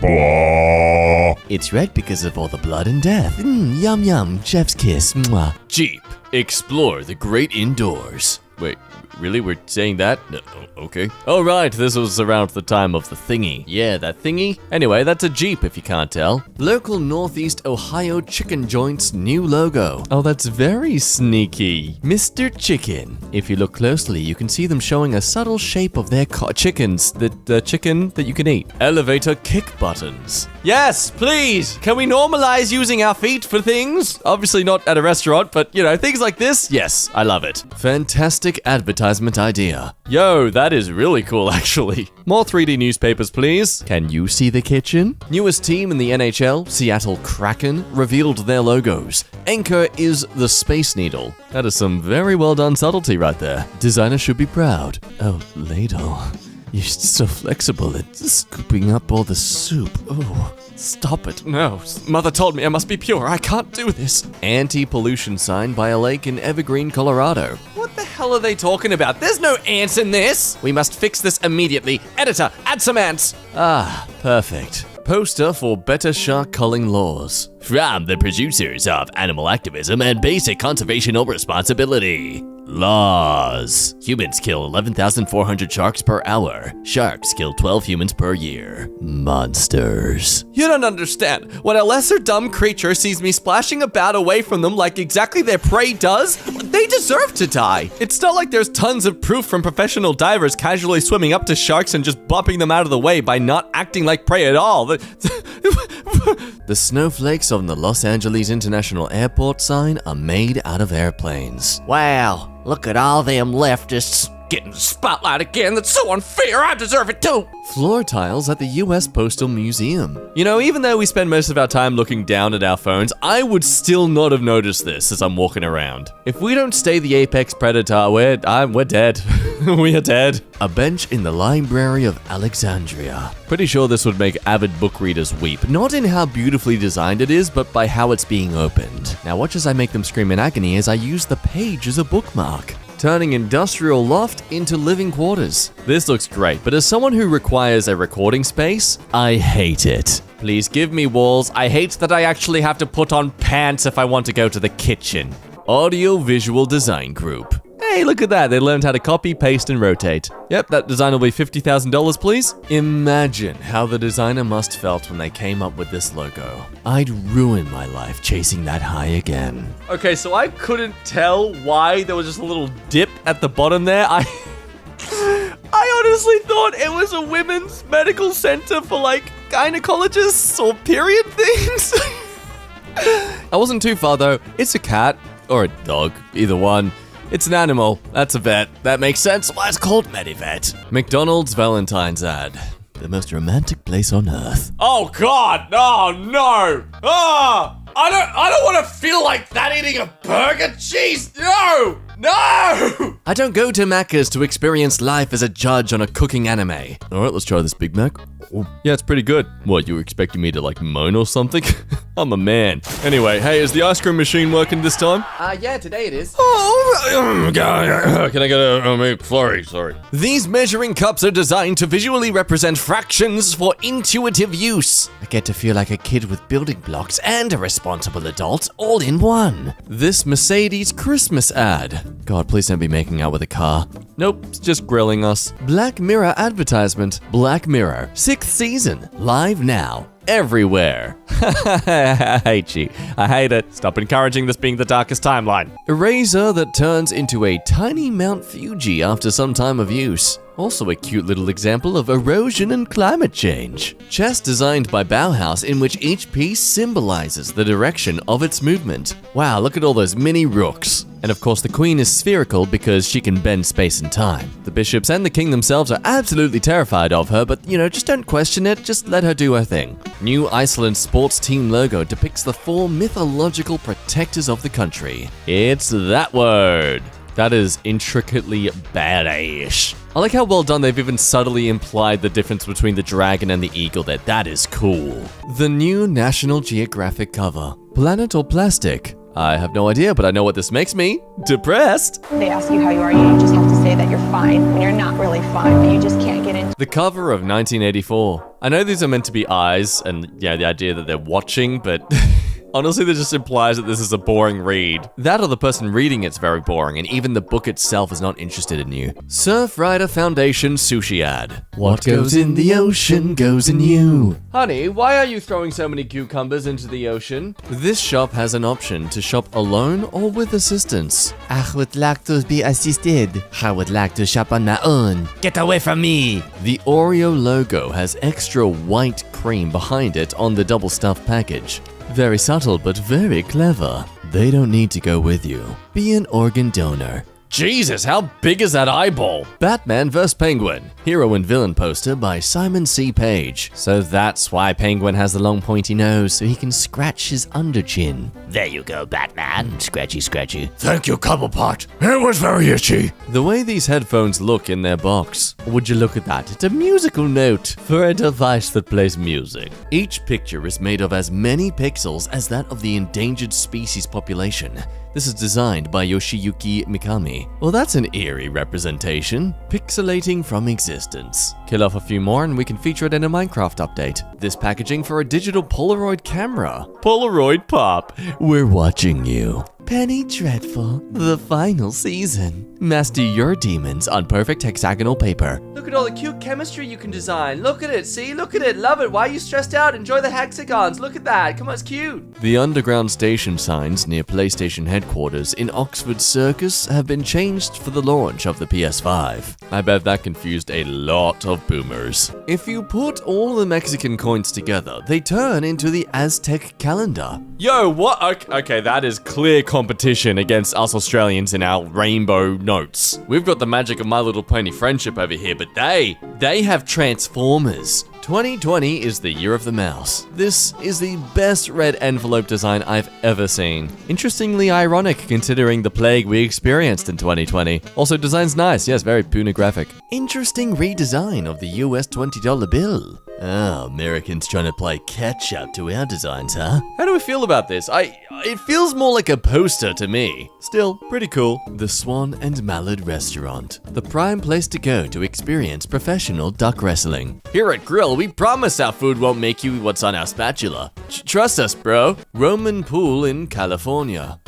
F: It's red because of all the blood and death. Yum yum, chef's kiss. Mwah.
B: Jeep, explore the great indoors. Wait, really? We're saying that? No, okay. Oh, right, this was around the time of the thingy. Yeah, that thingy? Anyway, that's a Jeep if you can't tell. Local Northeast Ohio chicken joint's new logo. Oh, that's very sneaky. Mr. Chicken. If you look closely, you can see them showing a subtle shape of their chickens. The chicken that you can eat. Elevator kick buttons. Yes, please. Can we normalize using our feet for things? Obviously not at a restaurant, but, things like this. Yes, I love it. Fantastic advertisement idea. Yo, that is really cool, actually. More 3D newspapers, please. Can you see the kitchen? Newest team in the NHL, Seattle Kraken, revealed their logos. Anchor is the Space Needle. That is some very well done subtlety right there. Designer should be proud. Oh, ladle. You're so flexible at scooping up all the soup. Oh, stop it. No, Mother told me I must be pure. I can't do this. Anti-pollution sign by a lake in Evergreen, Colorado. What the hell are they talking about? There's no ants in this. We must fix this immediately. Editor, add some ants. Ah, perfect. Poster for better shark culling laws. From the producers of Animal Activism and Basic Conservational Responsibility.
F: Laws. Humans kill 11,400 sharks per hour. Sharks kill 12 humans per year. Monsters.
B: You don't understand. When a lesser dumb creature sees me splashing about away from them like exactly their prey does, they deserve to die. It's not like there's tons of proof from professional divers casually swimming up to sharks and just bumping them out of the way by not acting like prey at all.
F: The snowflakes on the Los Angeles International Airport sign are made out of airplanes.
G: Wow, look at all them leftists getting the spotlight again. That's so unfair. I deserve it too.
F: Floor tiles at the US Postal Museum.
B: You know, even though we spend most of our time looking down at our phones, I would still not have noticed this as I'm walking around. If we don't stay the apex predator, we're dead. We are dead.
F: A bench in the Library of Alexandria.
B: Pretty sure this would make avid book readers weep.
F: Not in how beautifully designed it is, but by how it's being opened. Now watch as I make them scream in agony as I use the page as a bookmark. Turning industrial loft into living quarters.
B: This looks great, but as someone who requires a recording space, I hate it. Please give me walls. I hate that I actually have to put on pants if I want to go to the kitchen.
F: Audio Visual Design Group.
B: Hey, look at that. They learned how to copy, paste, and rotate. Yep, that design will be $50,000, please.
F: Imagine how the designer must felt when they came up with this logo. I'd ruin my life chasing that high again.
B: Okay, so I couldn't tell why there was just a little dip at the bottom there. I honestly thought it was a women's medical center for like gynecologists or period things.
F: I wasn't too far though. It's a cat or a dog, either one. It's an animal. That's a vet. That makes sense. Why it's called Medivet. McDonald's Valentine's ad. The most romantic place on earth.
B: Oh God! Oh no! Ah! I don't want to feel like that eating a burger. Jeez, no! No!
F: I don't go to Macca's to experience life as a judge on a cooking anime. All right, let's try this Big Mac.
B: Oh, yeah, it's pretty good. What, you were expecting me to like moan or something? I'm a man. Anyway, hey, is the ice cream machine working this time?
G: Yeah, today it is.
B: Oh, God. Can I get a McFlurry? Sorry.
F: These measuring cups are designed to visually represent fractions for intuitive use. I get to feel like a kid with building blocks and a responsible adult all in one. This Mercedes Christmas ad. God, please don't be making out with a car.
B: Nope, it's just grilling us.
F: Black Mirror advertisement. Black Mirror, 6th season, live now, everywhere.
B: I hate you. I hate it. Stop encouraging this being the darkest timeline.
F: Eraser that turns into a tiny Mount Fuji after some time of use. Also a cute little example of erosion and climate change. Chest designed by Bauhaus in which each piece symbolizes the direction of its movement. Wow, look at all those mini rooks. And of course the queen is spherical because she can bend space and time. The bishops and the king themselves are absolutely terrified of her, but just don't question it, just let her do her thing. New Iceland sports team logo depicts the 4 mythological protectors of the country.
B: It's that word. That is intricately badass. I like how well done they've even subtly implied the difference between the dragon and the eagle there. That is cool.
F: The new National Geographic cover. Planet or plastic?
B: I have no idea, but I know what this makes me. Depressed.
H: They ask you how you are, you just have to say that you're fine when you're not really fine, but you just can't get into
B: The cover of 1984. I know these are meant to be eyes and, the idea that they're watching, but honestly, that just implies that this is a boring read. That or the person reading it's very boring, and even the book itself is not interested in you.
F: Surfrider Foundation sushi ad. What goes in the ocean goes in you.
B: Honey, why are you throwing so many cucumbers into the ocean?
F: This shop has an option to shop alone or with assistance.
G: I would like to be assisted. I would like to shop on my own. Get away from me.
F: The Oreo logo has extra white cream behind it on the double stuffed package. Very subtle, but very clever. They don't need to go with you. Be an organ donor.
B: Jesus, how big is that eyeball?
F: Batman vs. Penguin. Hero and villain poster by Simon C. Page.
B: So that's why Penguin has the long pointy nose.
F: So he can scratch his underchin.
G: There you go, Batman. Scratchy, scratchy.
D: Thank you, Cobblepot. It was very itchy.
F: The way these headphones look in their box. Would you look at that? It's a musical note for a device that plays music. Each picture is made of as many pixels as that of the endangered species population. This is designed by Yoshiyuki Mikami. Well, that's an eerie representation. Pixelating from existence. Kill off a few more and we can feature it in a Minecraft update. This packaging for a digital Polaroid camera.
B: Polaroid pop.
F: We're watching you. Penny Dreadful, the final season. Master your demons on perfect hexagonal paper.
B: Look at all the cute chemistry you can design. Look at it, see? Look at it, love it. Why are you stressed out? Enjoy the hexagons. Look at that. Come on, it's cute.
F: The underground station signs near PlayStation headquarters in Oxford Circus have been changed for the launch of the PS5. I bet that confused a lot of boomers. If you put all the Mexican coins together, they turn into the Aztec calendar.
B: Yo, what? Okay, that is clear competition against us Australians in our rainbow notes. We've got the magic of My Little Pony friendship over here, but they have Transformers. 2020 is the year of the mouse. This is the best red envelope design I've ever seen. Interestingly ironic considering the plague we experienced in 2020. Also, design's nice, yes, very pornographic. Interesting redesign of the US $20 bill. Oh, Americans trying to play catch up to our designs, huh? How do we feel about this? It feels more like a poster to me.
F: Still, pretty cool. The Swan and Mallard Restaurant. The prime place to go to experience professional duck wrestling.
B: Here at Grill, we promise our food won't make you what's on our spatula. Trust us, bro.
F: Roman Pool in California.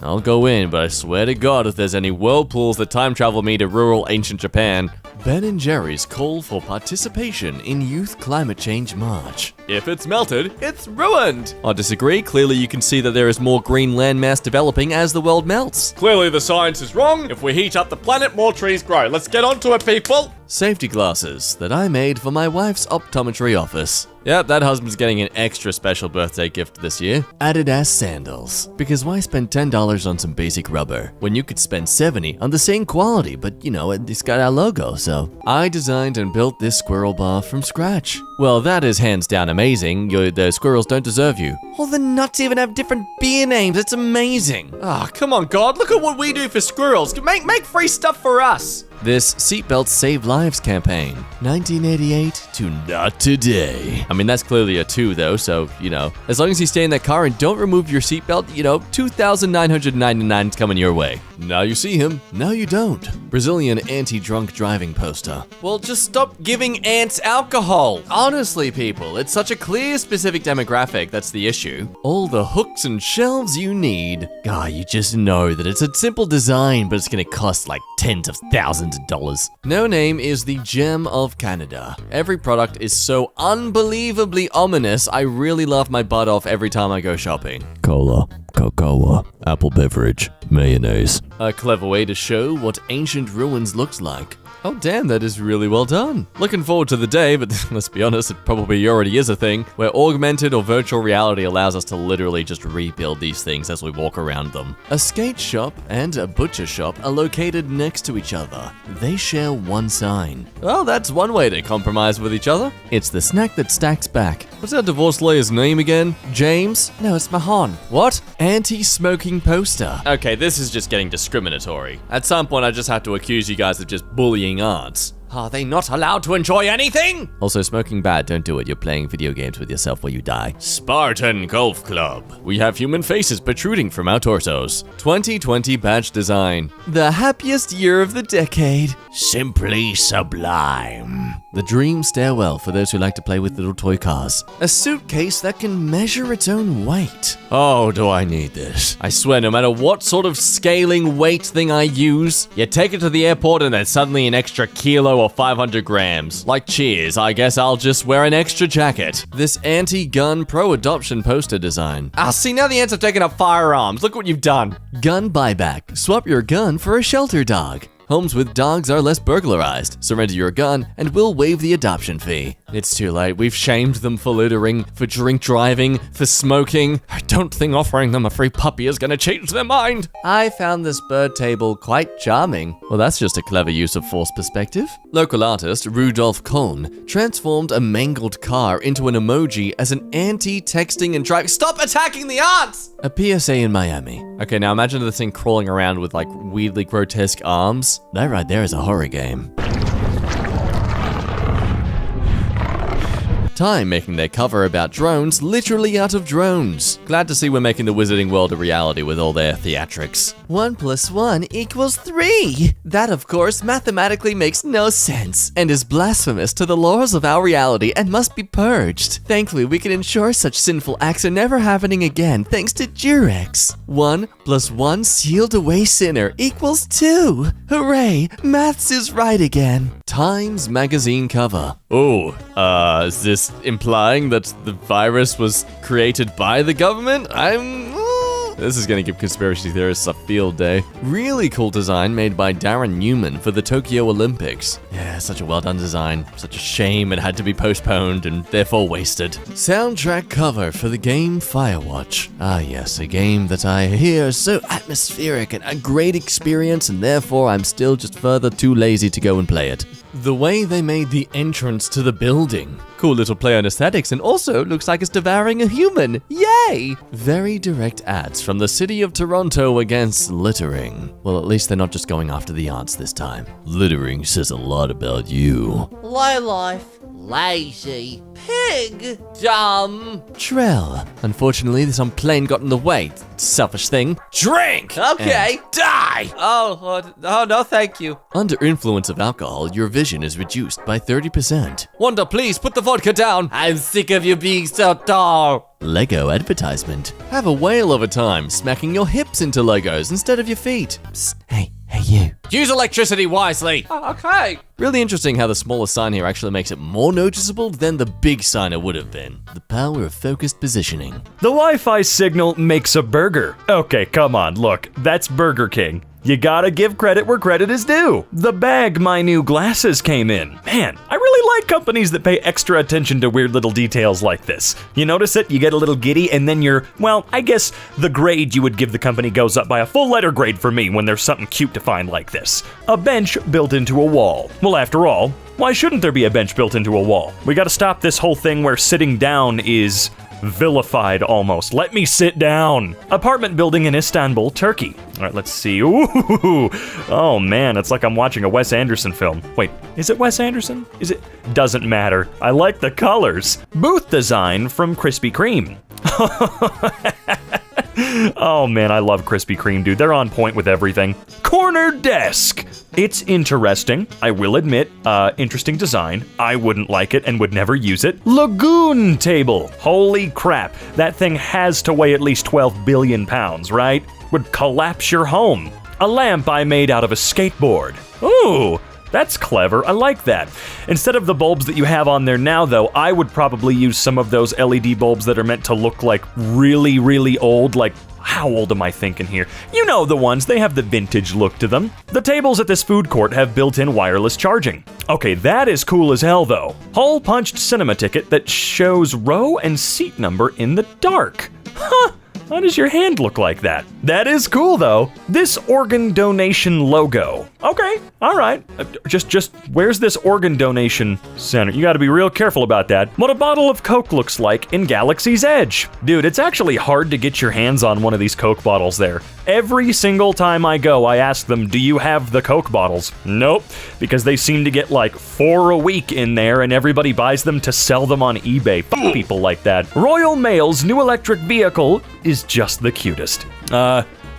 F: I'll go in, but I swear to God if there's any whirlpools that time travel me to rural ancient Japan. Ben & Jerry's call for participation in Youth Climate Change March.
B: If it's melted, it's ruined.
F: I disagree. Clearly you can see that there is more green landmass developing as the world melts.
B: Clearly the science is wrong. If we heat up the planet, more trees grow. Let's get onto it, people.
F: Safety glasses that I made for my wife's optometry office.
B: Yep, that husband's getting an extra special birthday gift this year.
F: Adidas sandals. Because why spend $10 on some basic rubber when you could spend $70 on the same quality, but you know, it's got our logo, so. I designed and built this squirrel bar from scratch. Well, that is hands down amazing. The squirrels don't deserve you.
G: All the nuts even have different beer names. It's amazing.
B: Ah, come on, God. Look at what we do for squirrels. Make free stuff for us.
F: This Seatbelts Save Lives campaign, 1988 to not today. I mean, that's clearly a 2 though, so, you know, as long as you stay in that car and don't remove your seatbelt, you know, $2,999 is coming your way. Now you see him, now you don't. Brazilian anti-drunk driving poster.
B: Well, just stop giving ants alcohol.
F: Honestly, people, it's such a clear, specific demographic that's the issue. All the hooks and shelves you need. God, you just know that it's a simple design, but it's gonna cost like tens of thousands of dollars. No Name is the gem of Canada. Every product is so unbelievably ominous, I really laugh my butt off every time I go shopping. Cola, cocoa, apple beverage, mayonnaise. A clever way to show what ancient ruins looks like. Oh damn, that is really well done. Looking forward to the day, but let's be honest, it probably already is a thing, where augmented or virtual reality allows us to literally just rebuild these things as we walk around them. A skate shop and a butcher shop are located next to each other. They share one sign. Well, that's one way to compromise with each other. It's the snack that stacks back. What's our divorce lawyer's name again? James? No, it's Mahan. What? Anti-smoking poster.
B: Okay, this is just getting discriminatory. At some point, I just have to accuse you guys of just bullying aunts.
G: Are they not allowed to enjoy anything?
F: Also, smoking bad, don't do it. You're playing video games with yourself while you die.
B: Spartan Golf Club.
F: We have human faces protruding from our torsos. 2020 badge design. The happiest year of the decade.
G: Simply sublime.
F: The dream stairwell for those who like to play with little toy cars. A suitcase that can measure its own weight.
B: Oh, do I need this? I swear, no matter what sort of scaling weight thing I use, you take it to the airport and there's suddenly an extra kilo or 500 grams. Like Cheers, I guess I'll just wear an extra jacket.
F: This anti-gun pro-adoption poster design.
B: Ah, see, now the ants have taken up firearms. Look what you've done.
F: Gun buyback. Swap your gun for a shelter dog. Homes with dogs are less burglarized. Surrender your gun and we'll waive the adoption fee.
B: It's too late. We've shamed them for littering, for drink driving, for smoking. I don't think offering them a free puppy is gonna change their mind.
F: I found this bird table quite charming. Well, that's just a clever use of forced perspective. Local artist Rudolf Kohn transformed a mangled car into an emoji as an anti-texting and driving.
B: Stop attacking the ants!
F: A PSA in Miami.
B: Okay, now imagine this thing crawling around with like weirdly grotesque arms.
F: That right there is a horror game. Time making their cover about drones literally out of drones. Glad to see we're making the Wizarding World a reality with all their theatrics. 1 + 1 = 3. That, of course, mathematically makes no sense and is blasphemous to the laws of our reality and must be purged. Thankfully, we can ensure such sinful acts are never happening again thanks to Durex. 1 + 1 sealed away sinner = 2. Hooray! Maths is right again. Times magazine cover. Oh, is this implying that the virus was created by the government? This is gonna give conspiracy theorists a field day. Really cool design made by Darren Newman for the Tokyo Olympics. Yeah, such a well done design. Such a shame it had to be postponed and therefore wasted. Soundtrack cover for the game Firewatch. Ah yes, a game that I hear is so atmospheric and a great experience, and therefore I'm still just further too lazy to go and play it. The way they made the entrance to the building. Cool little play on aesthetics, and also looks like it's devouring a human. Yay! Very direct ads from the city of Toronto against littering. Well, at least they're not just going after the arts this time. Littering says a lot about you.
G: Low life, lazy, pig, dumb.
F: Trell. Unfortunately, some plane got in the way. Selfish thing. Drink!
G: Okay, die! Oh, no, thank you.
F: Under influence of alcohol, your vision is reduced by 30%. Wanda, please put the vodka down.
G: I'm sick of you being so tall.
F: Lego advertisement. Have a whale of a time smacking your hips into Legos instead of your feet. Psst, hey you.
B: Use electricity wisely.
G: Okay.
F: Really interesting how the smaller sign here actually makes it more noticeable than the big sign it would have been. The power of focused positioning.
A: The Wi-Fi signal makes a burger. Okay, come on, look, that's Burger King. You gotta give credit where credit is due. The bag my new glasses came in. Man, I really like companies that pay extra attention to weird little details like this. You notice it, you get a little giddy, and then I guess the grade you would give the company goes up by a full letter grade for me when there's something cute to find like this. A bench built into a wall. Well, after all, why shouldn't there be a bench built into a wall? We gotta stop this whole thing where sitting down is vilified almost. Let me sit down. Apartment building in Istanbul, Turkey. All right, let's see. Ooh, oh man, it's like I'm watching a Wes Anderson film. Wait, is it Wes Anderson? Is it? Doesn't matter. I like the colors. Booth design from Krispy Kreme. Oh man, I love Krispy Kreme, dude. They're on point with everything. Corner desk. It's interesting, I will admit. Interesting design. I wouldn't like it and would never use it. Lagoon table. Holy crap. That thing has to weigh at least 12 billion pounds, right? Would collapse your home. A lamp I made out of a skateboard. Ooh. That's clever, I like that. Instead of the bulbs that you have on there now though, I would probably use some of those LED bulbs that are meant to look like really, really old, like how old am I thinking here? You know the ones, they have the vintage look to them. The tables at this food court have built-in wireless charging. Okay, that is cool as hell though. Hole-punched cinema ticket that shows row and seat number in the dark. Huh. How does your hand look like that? That is cool though. This organ donation logo. Okay, all right. Just where's this organ donation center? You gotta be real careful about that. What a bottle of Coke looks like in Galaxy's Edge. Dude, it's actually hard to get your hands on one of these Coke bottles there. Every single time I go, I ask them, do you have the Coke bottles? Nope, because they seem to get like 4 a week in there and everybody buys them to sell them on eBay. Fuck people like that. Royal Mail's new electric vehicle is just the cutest.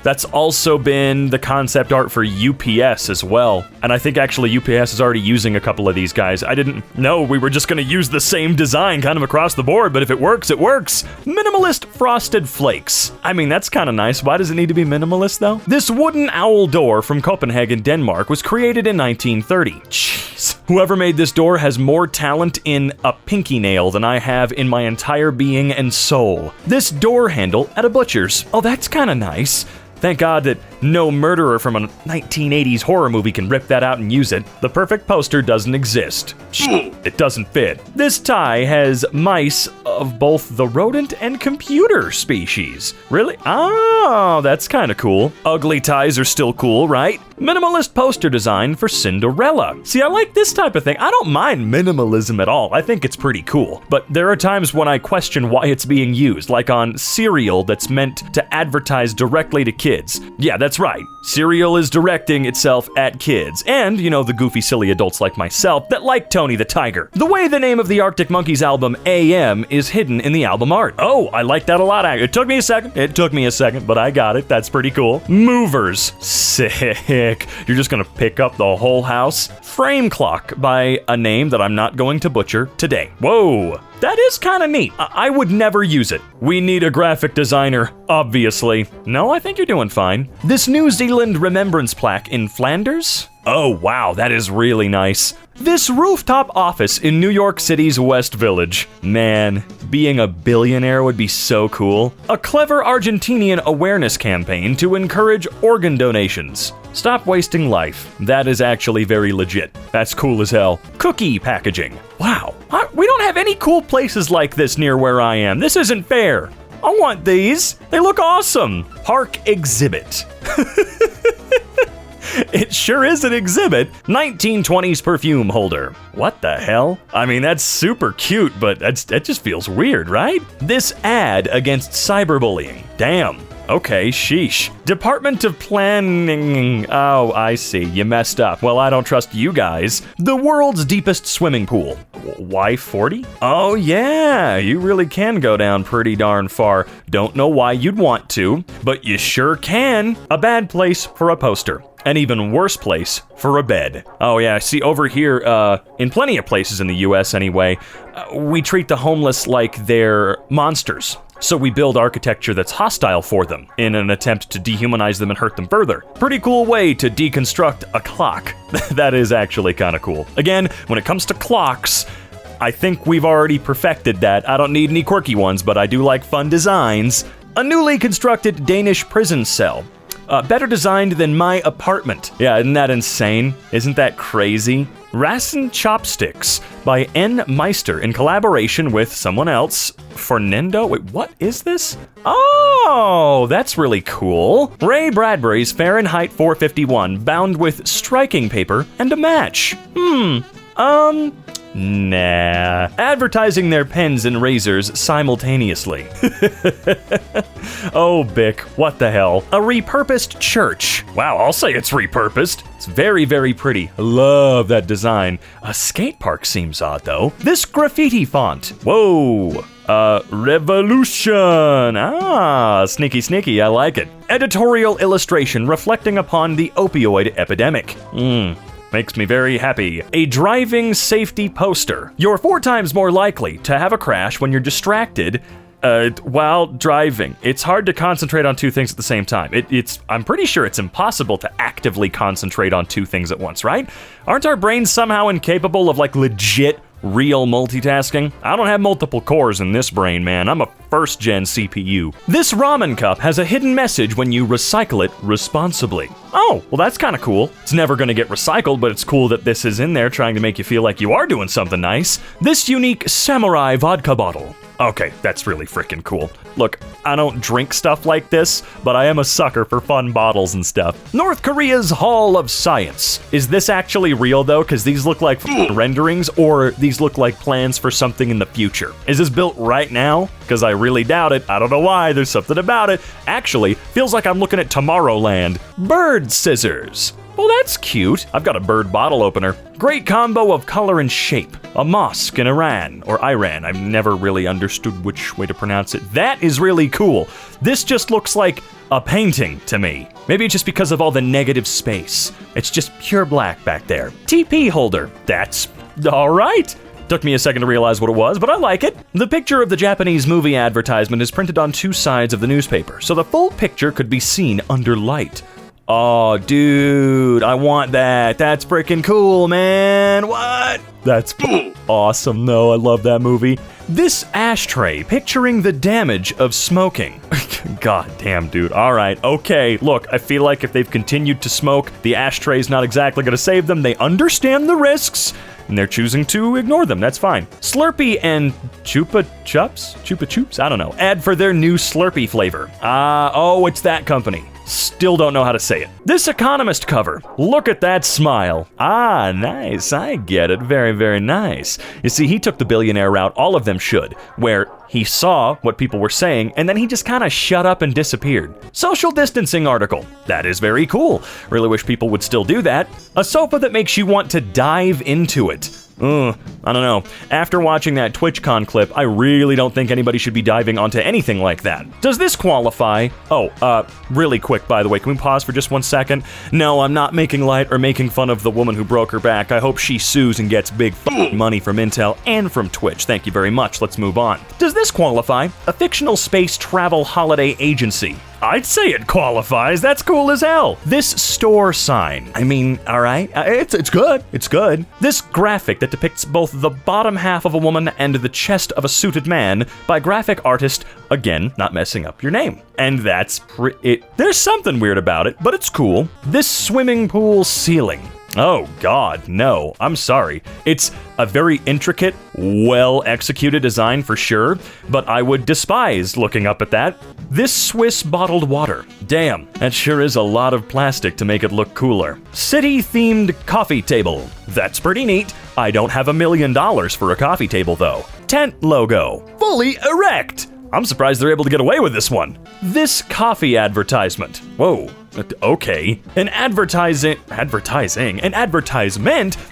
A: That's also been the concept art for UPS as well. And I think actually UPS is already using a couple of these guys. I didn't know we were just gonna use the same design kind of across the board, but if it works, it works. Minimalist frosted flakes. I mean, that's kind of nice. Why does it need to be minimalist though? This wooden owl door from Copenhagen, Denmark was created in 1930. Jeez. Whoever made this door has more talent in a pinky nail than I have in my entire being and soul. This door handle at a butcher's. Oh, that's kind of nice. Thank God that no murderer from a 1980s horror movie can rip that out and use it. The perfect poster doesn't exist. It doesn't fit. This tie has mice of both the rodent and computer species. Really? Oh, that's kind of cool. Ugly ties are still cool, right? Minimalist poster design for Cinderella. See, I like this type of thing. I don't mind minimalism at all. I think it's pretty cool. But there are times when I question why it's being used, like on cereal that's meant to advertise directly to kids. kids. Yeah, that's right. Cereal is directing itself at kids. And, you know, the goofy, silly adults like myself that like Tony the Tiger. The way the name of the Arctic Monkeys album, AM, is hidden in the album art. Oh, I like that a lot. It took me a second, but I got it. That's pretty cool. Movers. Sick. You're just gonna pick up the whole house? Frame clock by a name that I'm not going to butcher today. Whoa. That is kind of neat. I would never use it. We need a graphic designer, obviously. No, I think you're doing fine. This New Zealand remembrance plaque in Flanders? Oh, wow, that is really nice. This rooftop office in New York City's West Village. Man, being a billionaire would be so cool. A clever Argentinian awareness campaign to encourage organ donations. Stop wasting life. That is actually very legit. That's cool as hell. Cookie packaging. Wow, we don't have any cool places like this near where I am. This isn't fair. I want these. They look awesome. Park exhibit. It sure is an exhibit. 1920s perfume holder. What the hell? I mean, that's super cute, but that just feels weird, right? This ad against cyberbullying. Damn. Okay, sheesh. Department of Planning. Oh, I see. You messed up. Well, I don't trust you guys. The world's deepest swimming pool. Why 40? Oh, yeah. You really can go down pretty darn far. Don't know why you'd want to, but you sure can. A bad place for a poster. An even worse place for a bed. Oh yeah, see over here, in plenty of places in the US anyway, we treat the homeless like they're monsters. So we build architecture that's hostile for them in an attempt to dehumanize them and hurt them further. Pretty cool way to deconstruct a clock. That is actually kind of cool. Again, when it comes to clocks, I think we've already perfected that. I don't need any quirky ones, but I do like fun designs. A newly constructed Danish prison cell. Better designed than my apartment. Yeah, isn't that insane? Isn't that crazy? Rassen Chopsticks by N. Meister in collaboration with someone else. Fernando? Wait, what is this? Oh, that's really cool. Ray Bradbury's Fahrenheit 451 bound with striking paper and a match. Nah. Advertising their pens and razors simultaneously. Oh, Bic, what the hell? A repurposed church. Wow, I'll say it's repurposed. It's very, very pretty. I love that design. A skate park seems odd, though. This graffiti font. Whoa. Revolution. Ah, sneaky, sneaky. I like it. Editorial illustration reflecting upon the opioid epidemic. Makes me very happy. A driving safety poster. You're 4 times more likely to have a crash when you're distracted while driving. It's hard to concentrate on 2 things at the same time. I'm pretty sure it's impossible to actively concentrate on 2 things at once, right? Aren't our brains somehow incapable of like legit real multitasking? I don't have multiple cores in this brain, man. I'm a 1st gen CPU. This ramen cup has a hidden message when you recycle it responsibly. Oh, well that's kind of cool. It's never gonna get recycled, but it's cool that this is in there trying to make you feel like you are doing something nice. This unique samurai vodka bottle. Okay, that's really freaking cool. Look, I don't drink stuff like this, but I am a sucker for fun bottles and stuff. North Korea's Hall of Science. Is this actually real though? Because these look like renderings, or these look like plans for something in the future. Is this built right now? Because I really doubt it. I don't know why, there's something about it. Actually, feels like I'm looking at Tomorrowland. Bird scissors. Well, that's cute. I've got a bird bottle opener. Great combo of color and shape. A mosque in Iran, or Iran. I've never really understood which way to pronounce it. That is really cool. This just looks like a painting to me. Maybe it's just because of all the negative space. It's just pure black back there. TP holder. That's all right. Took me a second to realize what it was, but I like it. The picture of the Japanese movie advertisement is printed on 2 sides of the newspaper, so the full picture could be seen under light. Oh, dude, I want that. That's freaking cool, man. What? That's awesome, though. I love that movie. This ashtray picturing the damage of smoking. God damn, dude. All right, okay. Look, I feel like if they've continued to smoke, the ashtray's not exactly going to save them. They understand the risks, and they're choosing to ignore them. That's fine. Slurpee and Chupa Chups? I don't know. Ad for their new Slurpee flavor. Oh, it's that company. Still don't know how to say it. This Economist cover. Look at that smile. Ah, nice. I get it. Very, very nice. You see, he took the billionaire route. All of them should, where he saw what people were saying, and then he just kind of shut up and disappeared. Social distancing article. That is very cool. Really wish people would still do that. A sofa that makes you want to dive into it. I don't know. After watching that TwitchCon clip, I really don't think anybody should be diving onto anything like that. Does this qualify? Oh, really quick, by the way, can we pause for just 1 second? No, I'm not making light or making fun of the woman who broke her back. I hope she sues and gets big money from Intel and from Twitch. Thank you very much. Let's move on. Does this qualify? A fictional space travel holiday agency. I'd say it qualifies. That's cool as hell. This store sign. I mean, all right. It's good. It's good. This graphic that depicts both the bottom half of a woman and the chest of a suited man by graphic artist, again, not messing up your name. And that's there's something weird about it, but it's cool. This swimming pool ceiling. Oh God, no, I'm sorry. It's a very intricate, well-executed design for sure, but I would despise looking up at that. This Swiss bottled water. Damn, that sure is a lot of plastic to make it look cooler. City-themed coffee table. That's pretty neat. I don't have $1 million for a coffee table though. Tent logo. Fully erect. I'm surprised they're able to get away with this one. This coffee advertisement. Whoa. Okay. An advertisement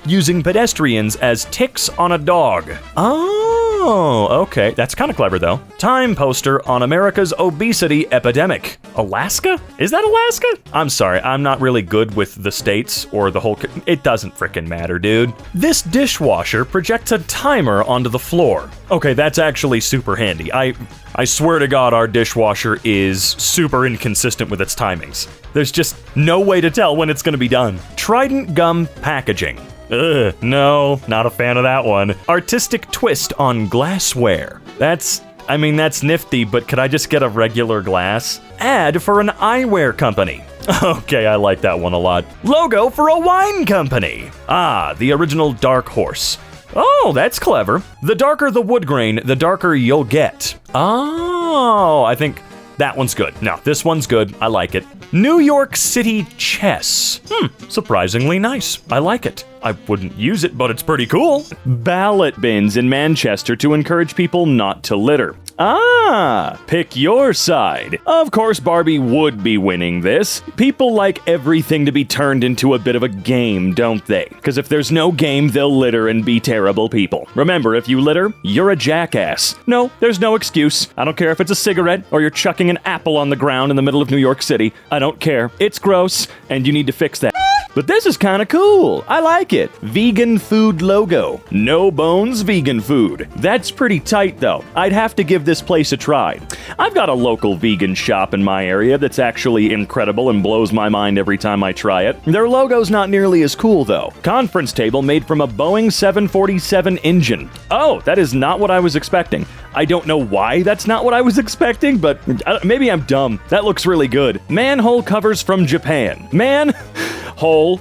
A: using pedestrians as ticks on a dog. Oh, okay. That's kind of clever though. Time poster on America's obesity epidemic. Alaska? Is that Alaska? I'm sorry, I'm not really good with the states or the whole. It doesn't frickin' matter, dude. This dishwasher projects a timer onto the floor. Okay, that's actually super handy. I swear to God, our dishwasher is super inconsistent with its timings. There's just no way to tell when it's gonna be done. Trident gum packaging. Ugh, no, not a fan of that one. Artistic twist on glassware. That's nifty, but could I just get a regular glass? Ad for an eyewear company. Okay, I like that one a lot. Logo for a wine company. Ah, the original Dark Horse. Oh, that's clever. The darker the wood grain, the darker you'll get. Oh, I think that one's good. No, this one's good. I like it. New York City chess. Surprisingly nice. I like it. I wouldn't use it, but it's pretty cool. Ballot bins in Manchester to encourage people not to litter. Ah, pick your side. Of course, Barbie would be winning this. People like everything to be turned into a bit of a game, don't they? Because if there's no game, they'll litter and be terrible people. Remember, if you litter, you're a jackass. No, there's no excuse. I don't care if it's a cigarette or you're chucking an apple on the ground in the middle of New York City. I don't care. It's gross, and you need to fix that. But this is kind of cool. I like it. Vegan food logo. No bones vegan food. That's pretty tight though. I'd have to give this place a try. I've got a local vegan shop in my area that's actually incredible and blows my mind every time I try it. Their logo's not nearly as cool though. Conference table made from a Boeing 747 engine. Oh, that is not what I was expecting. I don't know why that's not what I was expecting, but maybe I'm dumb. That looks really good. Manhole covers from Japan. Manhole.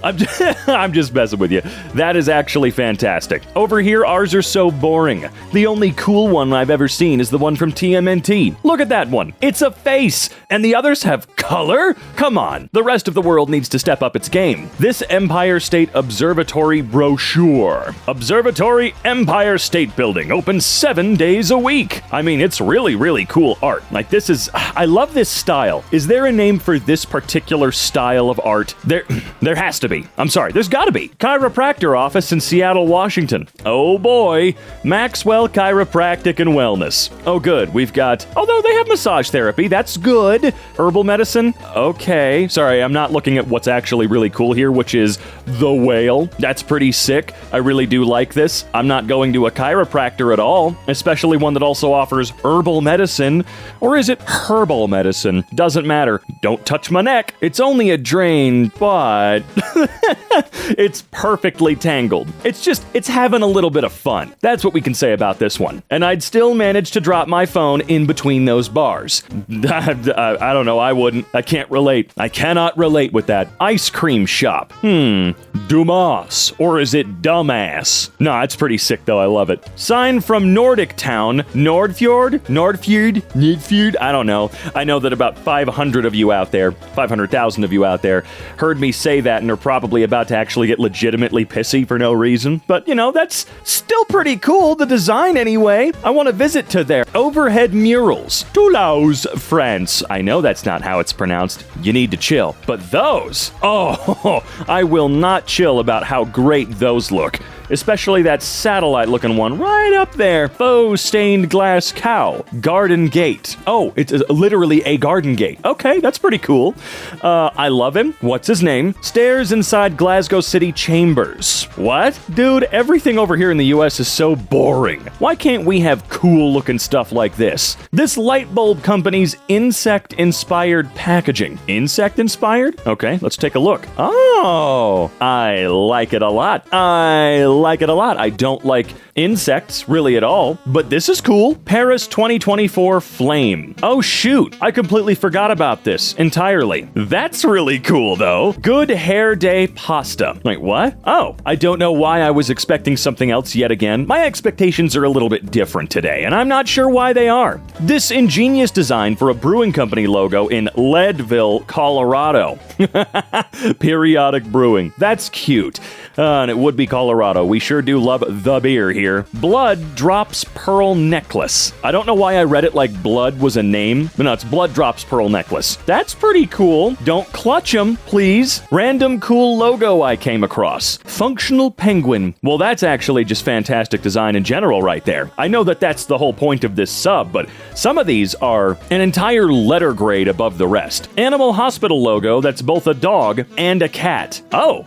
A: I'm just messing with you. That is actually fantastic. Over here, ours are so boring. The only cool one I've ever seen is the one from TMNT. Look at that one. It's a face. And the others have color? Come on. The rest of the world needs to step up its game. This Empire State Observatory brochure. Observatory Empire State Building. Open 7 days a week. I mean, it's really, really cool art. Like, this is... I love this style. Is there a name for this particular style of art? There has to be. I'm sorry, there's gotta be. Chiropractor office in Seattle, Washington. Oh boy. Maxwell Chiropractic and Wellness. Oh good, we've got... Although they have massage therapy, that's good. Herbal medicine. Okay. Sorry, I'm not looking at what's actually really cool here, which is the whale. That's pretty sick. I really do like this. I'm not going to a chiropractor at all, especially one that also offers herbal medicine. Or is it herbal medicine? Doesn't matter. Don't touch my neck. It's only a drain, but... It's perfectly tangled. It's having a little bit of fun. That's what we can say about this one. And I'd still manage to drop my phone in between those bars. I don't know, I wouldn't. I can't relate. I cannot relate with that. Ice cream shop. Dumas. Or is it dumbass? Nah, it's pretty sick though, I love it. Sign from Nordic Town. Nordfjord? I don't know. I know that about 500,000 of you out there heard me say that and are probably about to actually get legitimately pissy for no reason. But, that's still pretty cool, the design anyway. I want to visit to their overhead murals. Toulouse, France. I know that's not how it's pronounced. You need to chill. But those, I will not chill about how great those look. Especially that satellite-looking one right up there. Faux stained glass cow. Garden gate. Oh, it's literally a garden gate. Okay, that's pretty cool. I love him. What's his name? Stairs inside Glasgow City Chambers. What? Dude, everything over here in the US is so boring. Why can't we have cool-looking stuff like this? This light bulb company's insect-inspired packaging. Insect-inspired? Okay, let's take a look. Oh, I like it a lot. I don't like insects really at all, but this is cool. Paris 2024 Flame. Oh shoot, I completely forgot about this entirely. That's really cool though. Good Hair Day pasta. Wait, what? Oh, I don't know why I was expecting something else yet again. My expectations are a little bit different today, and I'm not sure why they are. This ingenious design for a brewing company logo in Leadville, Colorado. Periodic Brewing. That's cute. And it would be Colorado. We sure do love the beer here. Blood Drops Pearl Necklace. I don't know why I read it like blood was a name, but no, it's Blood Drops Pearl Necklace. That's pretty cool. Don't clutch them, please. Random cool logo I came across. Functional Penguin. Well, that's actually just fantastic design in general right there. I know that that's the whole point of this sub, but some of these are an entire letter grade above the rest. Animal Hospital logo that's both a dog and a cat. Oh,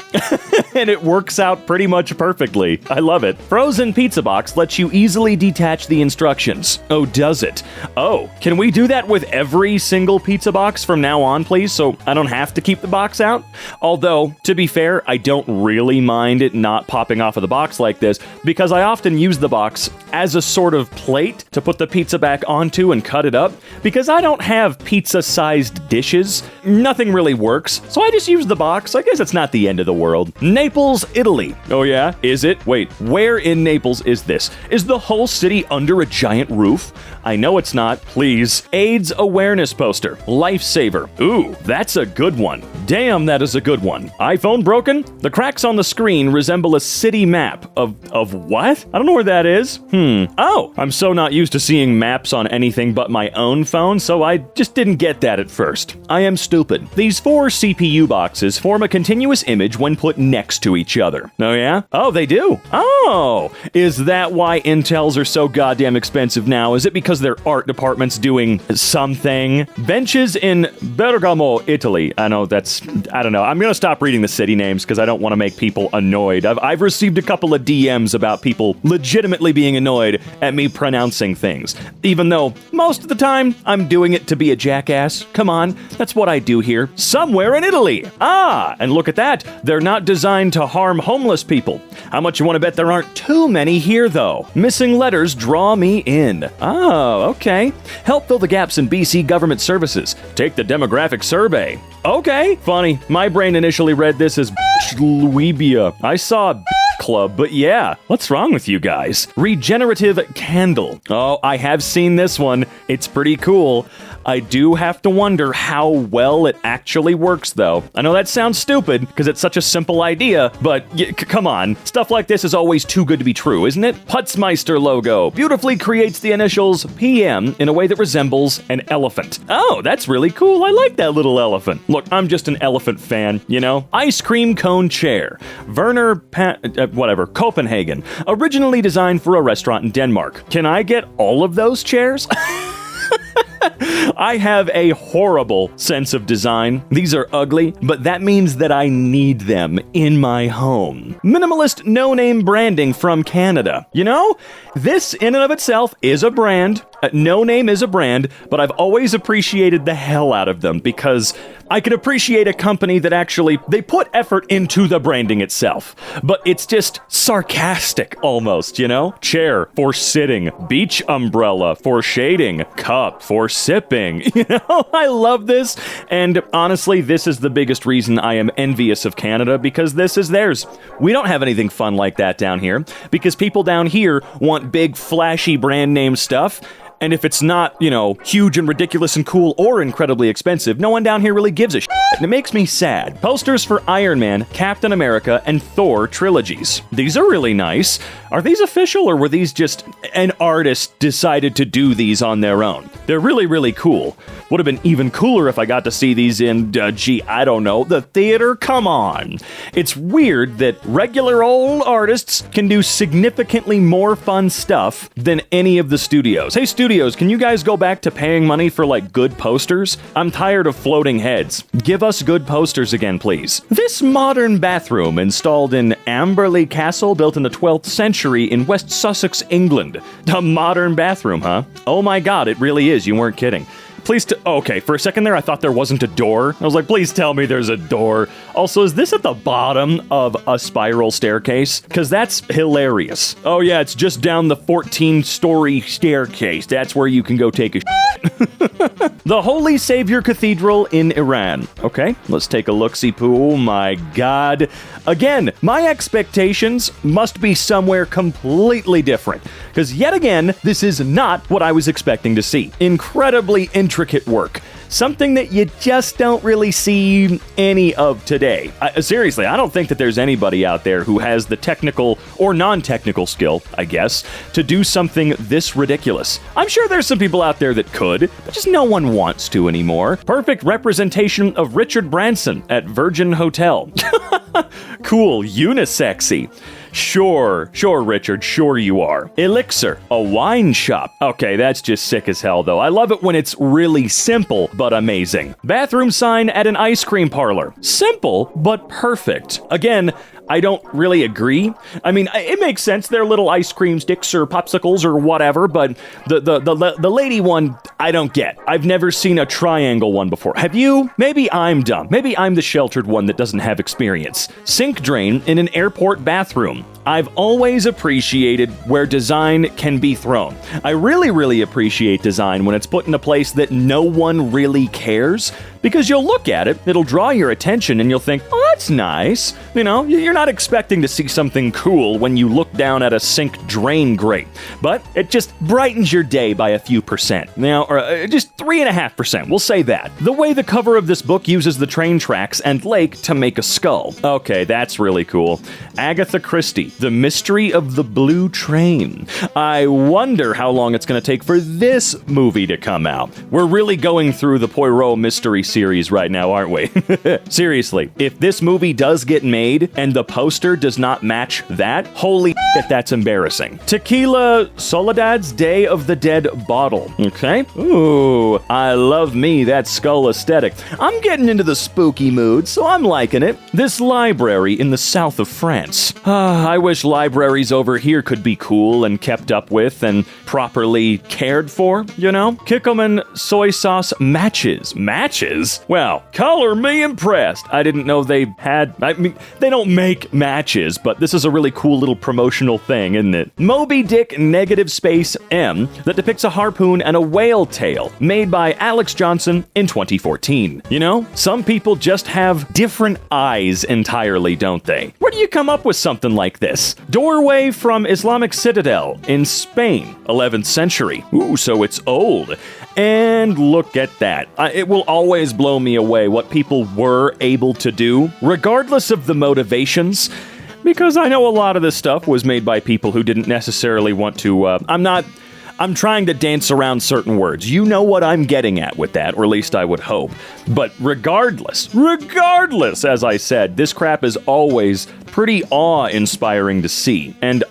A: and it works out pretty much perfectly. I love it. Frozen Pizza Box lets you easily detach the instructions. Oh, does it? Oh, can we do that with every single pizza box from now on, please, so I don't have to keep the box out? Although, to be fair, I don't really mind it not popping off of the box like this, because I often use the box as a sort of plate to put the pizza back onto and cut it up, because I don't have pizza-sized dishes. Nothing really works, so I just use the box. I guess it's not the end of the world. Naples, Italy. Oh yeah? Is it? Wait, where in Naples is this? Is the whole city under a giant roof? I know it's not. Please. AIDS awareness poster. Lifesaver. Ooh, that's a good one. Damn, that is a good one. iPhone broken? The cracks on the screen resemble a city map of what? I don't know where that is. Oh, I'm so not used to seeing maps on anything but my own phone, so I just didn't get that at first. I am stupid. These 4 CPU boxes form a continuous image when put next to each other. Oh yeah? Oh, they do? Oh, is that why Intels are so goddamn expensive now? Is it because their art department's doing something? Benches in Bergamo, Italy. I don't know. I'm gonna stop reading the city names because I don't want to make people annoyed. I've received a couple of DMs about people legitimately being annoyed at me pronouncing things, even though most of the time I'm doing it to be a jackass. Come on, that's what I do here. Somewhere in Italy. Ah, and look at that. They're not designed to harm homeless people. How much you want to bet there aren't too many here, though? Missing letters draw me in. Oh, okay. Help fill the gaps in BC government services. Take the demographic survey. Okay, funny. My brain initially read this as Louibia. I saw Club, but yeah, what's wrong with you guys? Regenerative candle. Oh, I have seen this one. It's pretty cool. I do have to wonder how well it actually works, though. I know that sounds stupid, because it's such a simple idea, but come on. Stuff like this is always too good to be true, isn't it? Putzmeister logo beautifully creates the initials PM in a way that resembles an elephant. Oh, that's really cool. I like that little elephant. Look, I'm just an elephant fan, you know? Ice cream cone chair. Werner Copenhagen. Originally designed for a restaurant in Denmark. Can I get all of those chairs? I have a horrible sense of design. These are ugly, but that means that I need them in my home. Minimalist no-name branding from Canada. You know, this in and of itself is a brand. No Name is a brand, but I've always appreciated the hell out of them because I can appreciate a company that actually, they put effort into the branding itself, but it's just sarcastic almost, you know? Chair for sitting, beach umbrella for shading, cup for sipping, you know? I love this, and honestly, this is the biggest reason I am envious of Canada, because this is theirs. We don't have anything fun like that down here, because people down here want big, flashy brand name stuff. And if it's not, you know, huge and ridiculous and cool or incredibly expensive, no one down here really gives a shit. And it makes me sad. Posters for Iron Man, Captain America, and Thor trilogies. These are really nice. Are these official, or were these just an artist decided to do these on their own? They're really, really cool. Would have been even cooler if I got to see these in, I don't know, the theater? Come on. It's weird that regular old artists can do significantly more fun stuff than any of the studios. Hey, studios, can you guys go back to paying money for, like, good posters? I'm tired of floating heads. Give us good posters again, please. This modern bathroom installed in Amberley Castle, built in the 12th century in West Sussex, England. A modern bathroom, huh? Oh my god, it really is. You weren't kidding. Please, okay, for a second there, I thought there wasn't a door. I was like, please tell me there's a door. Also, is this at the bottom of a spiral staircase? Because that's hilarious. Oh yeah, it's just down the 14-story staircase. That's where you can go take a The Holy Savior Cathedral in Iran. Okay, let's take a look-see. Oh my god. Again, my expectations must be somewhere completely different. Because yet again, this is not what I was expecting to see. Incredibly intricate work. Something that you just don't really see any of today. Seriously, I don't think that there's anybody out there who has the technical or non-technical skill, I guess, to do something this ridiculous. I'm sure there's some people out there that could, but just no one wants to anymore. Perfect representation of Richard Branson at Virgin Hotel. Cool, unisexy. Sure, Richard, sure you are. Elixir, a wine shop. Okay, that's just sick as hell, though. I love it when it's really simple, but amazing. Bathroom sign at an ice cream parlor. Simple, but perfect. Again, I don't really agree. I mean, it makes sense. They're little ice cream sticks or popsicles or whatever, but the lady one, I don't get. I've never seen a triangle one before. Have you? Maybe I'm dumb. Maybe I'm the sheltered one that doesn't have experience. Sink drain in an airport bathroom. I've always appreciated where design can be thrown. I really appreciate design when it's put in a place that no one really cares, because you'll look at it, it'll draw your attention, and you'll think, oh, that's nice. You know, you're not expecting to see something cool when you look down at a sink drain grate, but it just brightens your day by a few percent. Now, or just 3.5%, we'll say that. The way the cover of this book uses the train tracks and lake to make a skull. Okay, that's really cool. Agatha Christie, The Mystery of the Blue Train. I wonder how long it's going to take for this movie to come out. We're really going through the Poirot mystery series right now, aren't we? Seriously, if this movie does get made and the poster does not match that, holy shit, that's embarrassing. Tequila Soledad's Day of the Dead bottle. Okay. Ooh, I love me that skull aesthetic. I'm getting into the spooky mood, so I'm liking it. This library in the south of France. I wish libraries over here could be cool and kept up with and properly cared for, you know? Kikkoman soy sauce matches. Matches? Well, color me impressed. I didn't know they had... I mean, they don't make matches, but this is a really cool little promotional thing, isn't it? Moby Dick negative space M that depicts a harpoon and a whale tail, made by Alex Johnson in 2014. You know, some people just have different eyes entirely, don't they? Where do you come up with something like this? Doorway from Islamic Citadel in Spain, 11th century. Ooh, so it's old. And look at that. It will always blow me away what people were able to do, regardless of the motivations, because I know a lot of this stuff was made by people who didn't necessarily want to, I'm trying to dance around certain words. You know what I'm getting at with that, or at least I would hope. But regardless, as I said, this crap is always pretty awe-inspiring to see. And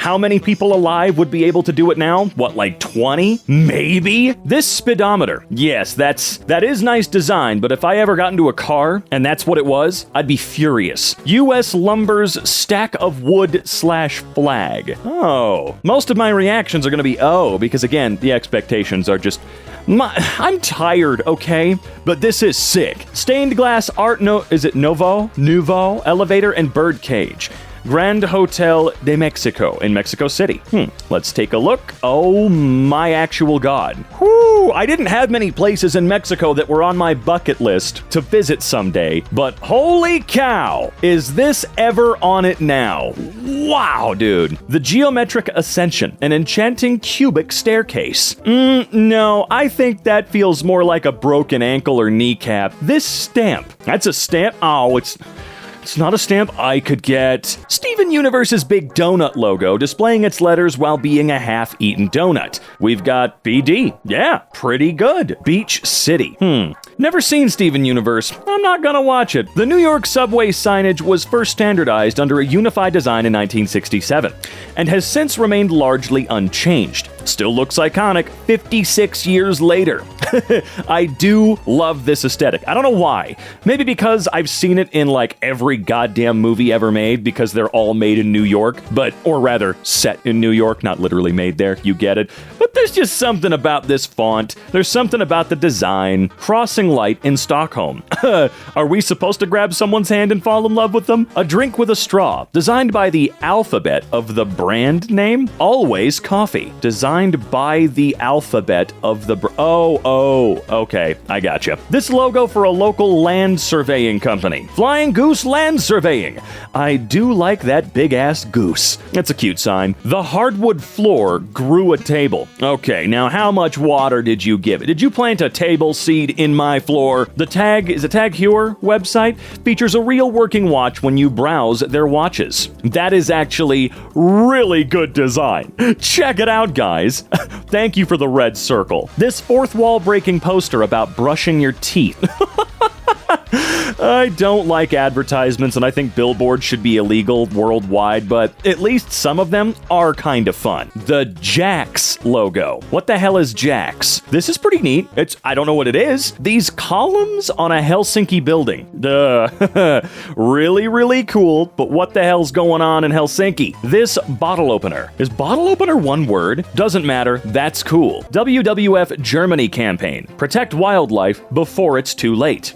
A: How many people alive would be able to do it now? What, like 20? Maybe? This speedometer. Yes, that is nice design, but if I ever got into a car and that's what it was, I'd be furious. U.S. Lumber's stack of wood/flag. Oh. Most of my reactions are going to be because again, the expectations are just... I'm tired, okay? But this is sick. Stained glass art Nouveau elevator and bird cage. Grand Hotel de Mexico in Mexico City. Let's take a look. Oh my actual God. Whew, I didn't have many places in Mexico that were on my bucket list to visit someday, but holy cow, is this ever on it now? Wow, dude. The Geometric Ascension, an enchanting cubic staircase. No, I think that feels more like a broken ankle or kneecap. This stamp, that's a stamp? Oh, it's not a stamp I could get. Steven Universe's big donut logo displaying its letters while being a half-eaten donut. We've got BD. Yeah, pretty good. Beach City. Never seen Steven Universe. I'm not gonna watch it. The New York subway signage was first standardized under a unified design in 1967 and has since remained largely unchanged. Still looks iconic 56 years later. I do love this aesthetic. I don't know why. Maybe because I've seen it in like every goddamn movie ever made because they're all made in New York, or rather set in New York, not literally made there. You get it. But there's just something about this font. There's something about the design. Crossing light in Stockholm. Are we supposed to grab someone's hand and fall in love with them? A drink with a straw. Designed by the alphabet of the brand name. Always Coffee. Designed by the alphabet of the okay, I gotcha. This logo for a local land surveying company. Flying Goose Land Surveying. I do like that big-ass goose. That's a cute sign. The hardwood floor grew a table. Okay, now how much water did you give it? Did you plant a table seed in my floor? The Tag Heuer website features a real working watch when you browse their watches. That is actually really good design. Check it out, guys. Thank you for the red circle. This fourth wall breaking poster about brushing your teeth. I don't like advertisements, and I think billboards should be illegal worldwide, but at least some of them are kind of fun. The Jax logo. What the hell is Jax? This is pretty neat. I don't know what it is. These columns on a Helsinki building. Duh. Really, really cool, but what the hell's going on in Helsinki? This bottle opener. Is bottle opener one word? Doesn't matter. That's cool. WWF Germany campaign. Protect wildlife before it's too late.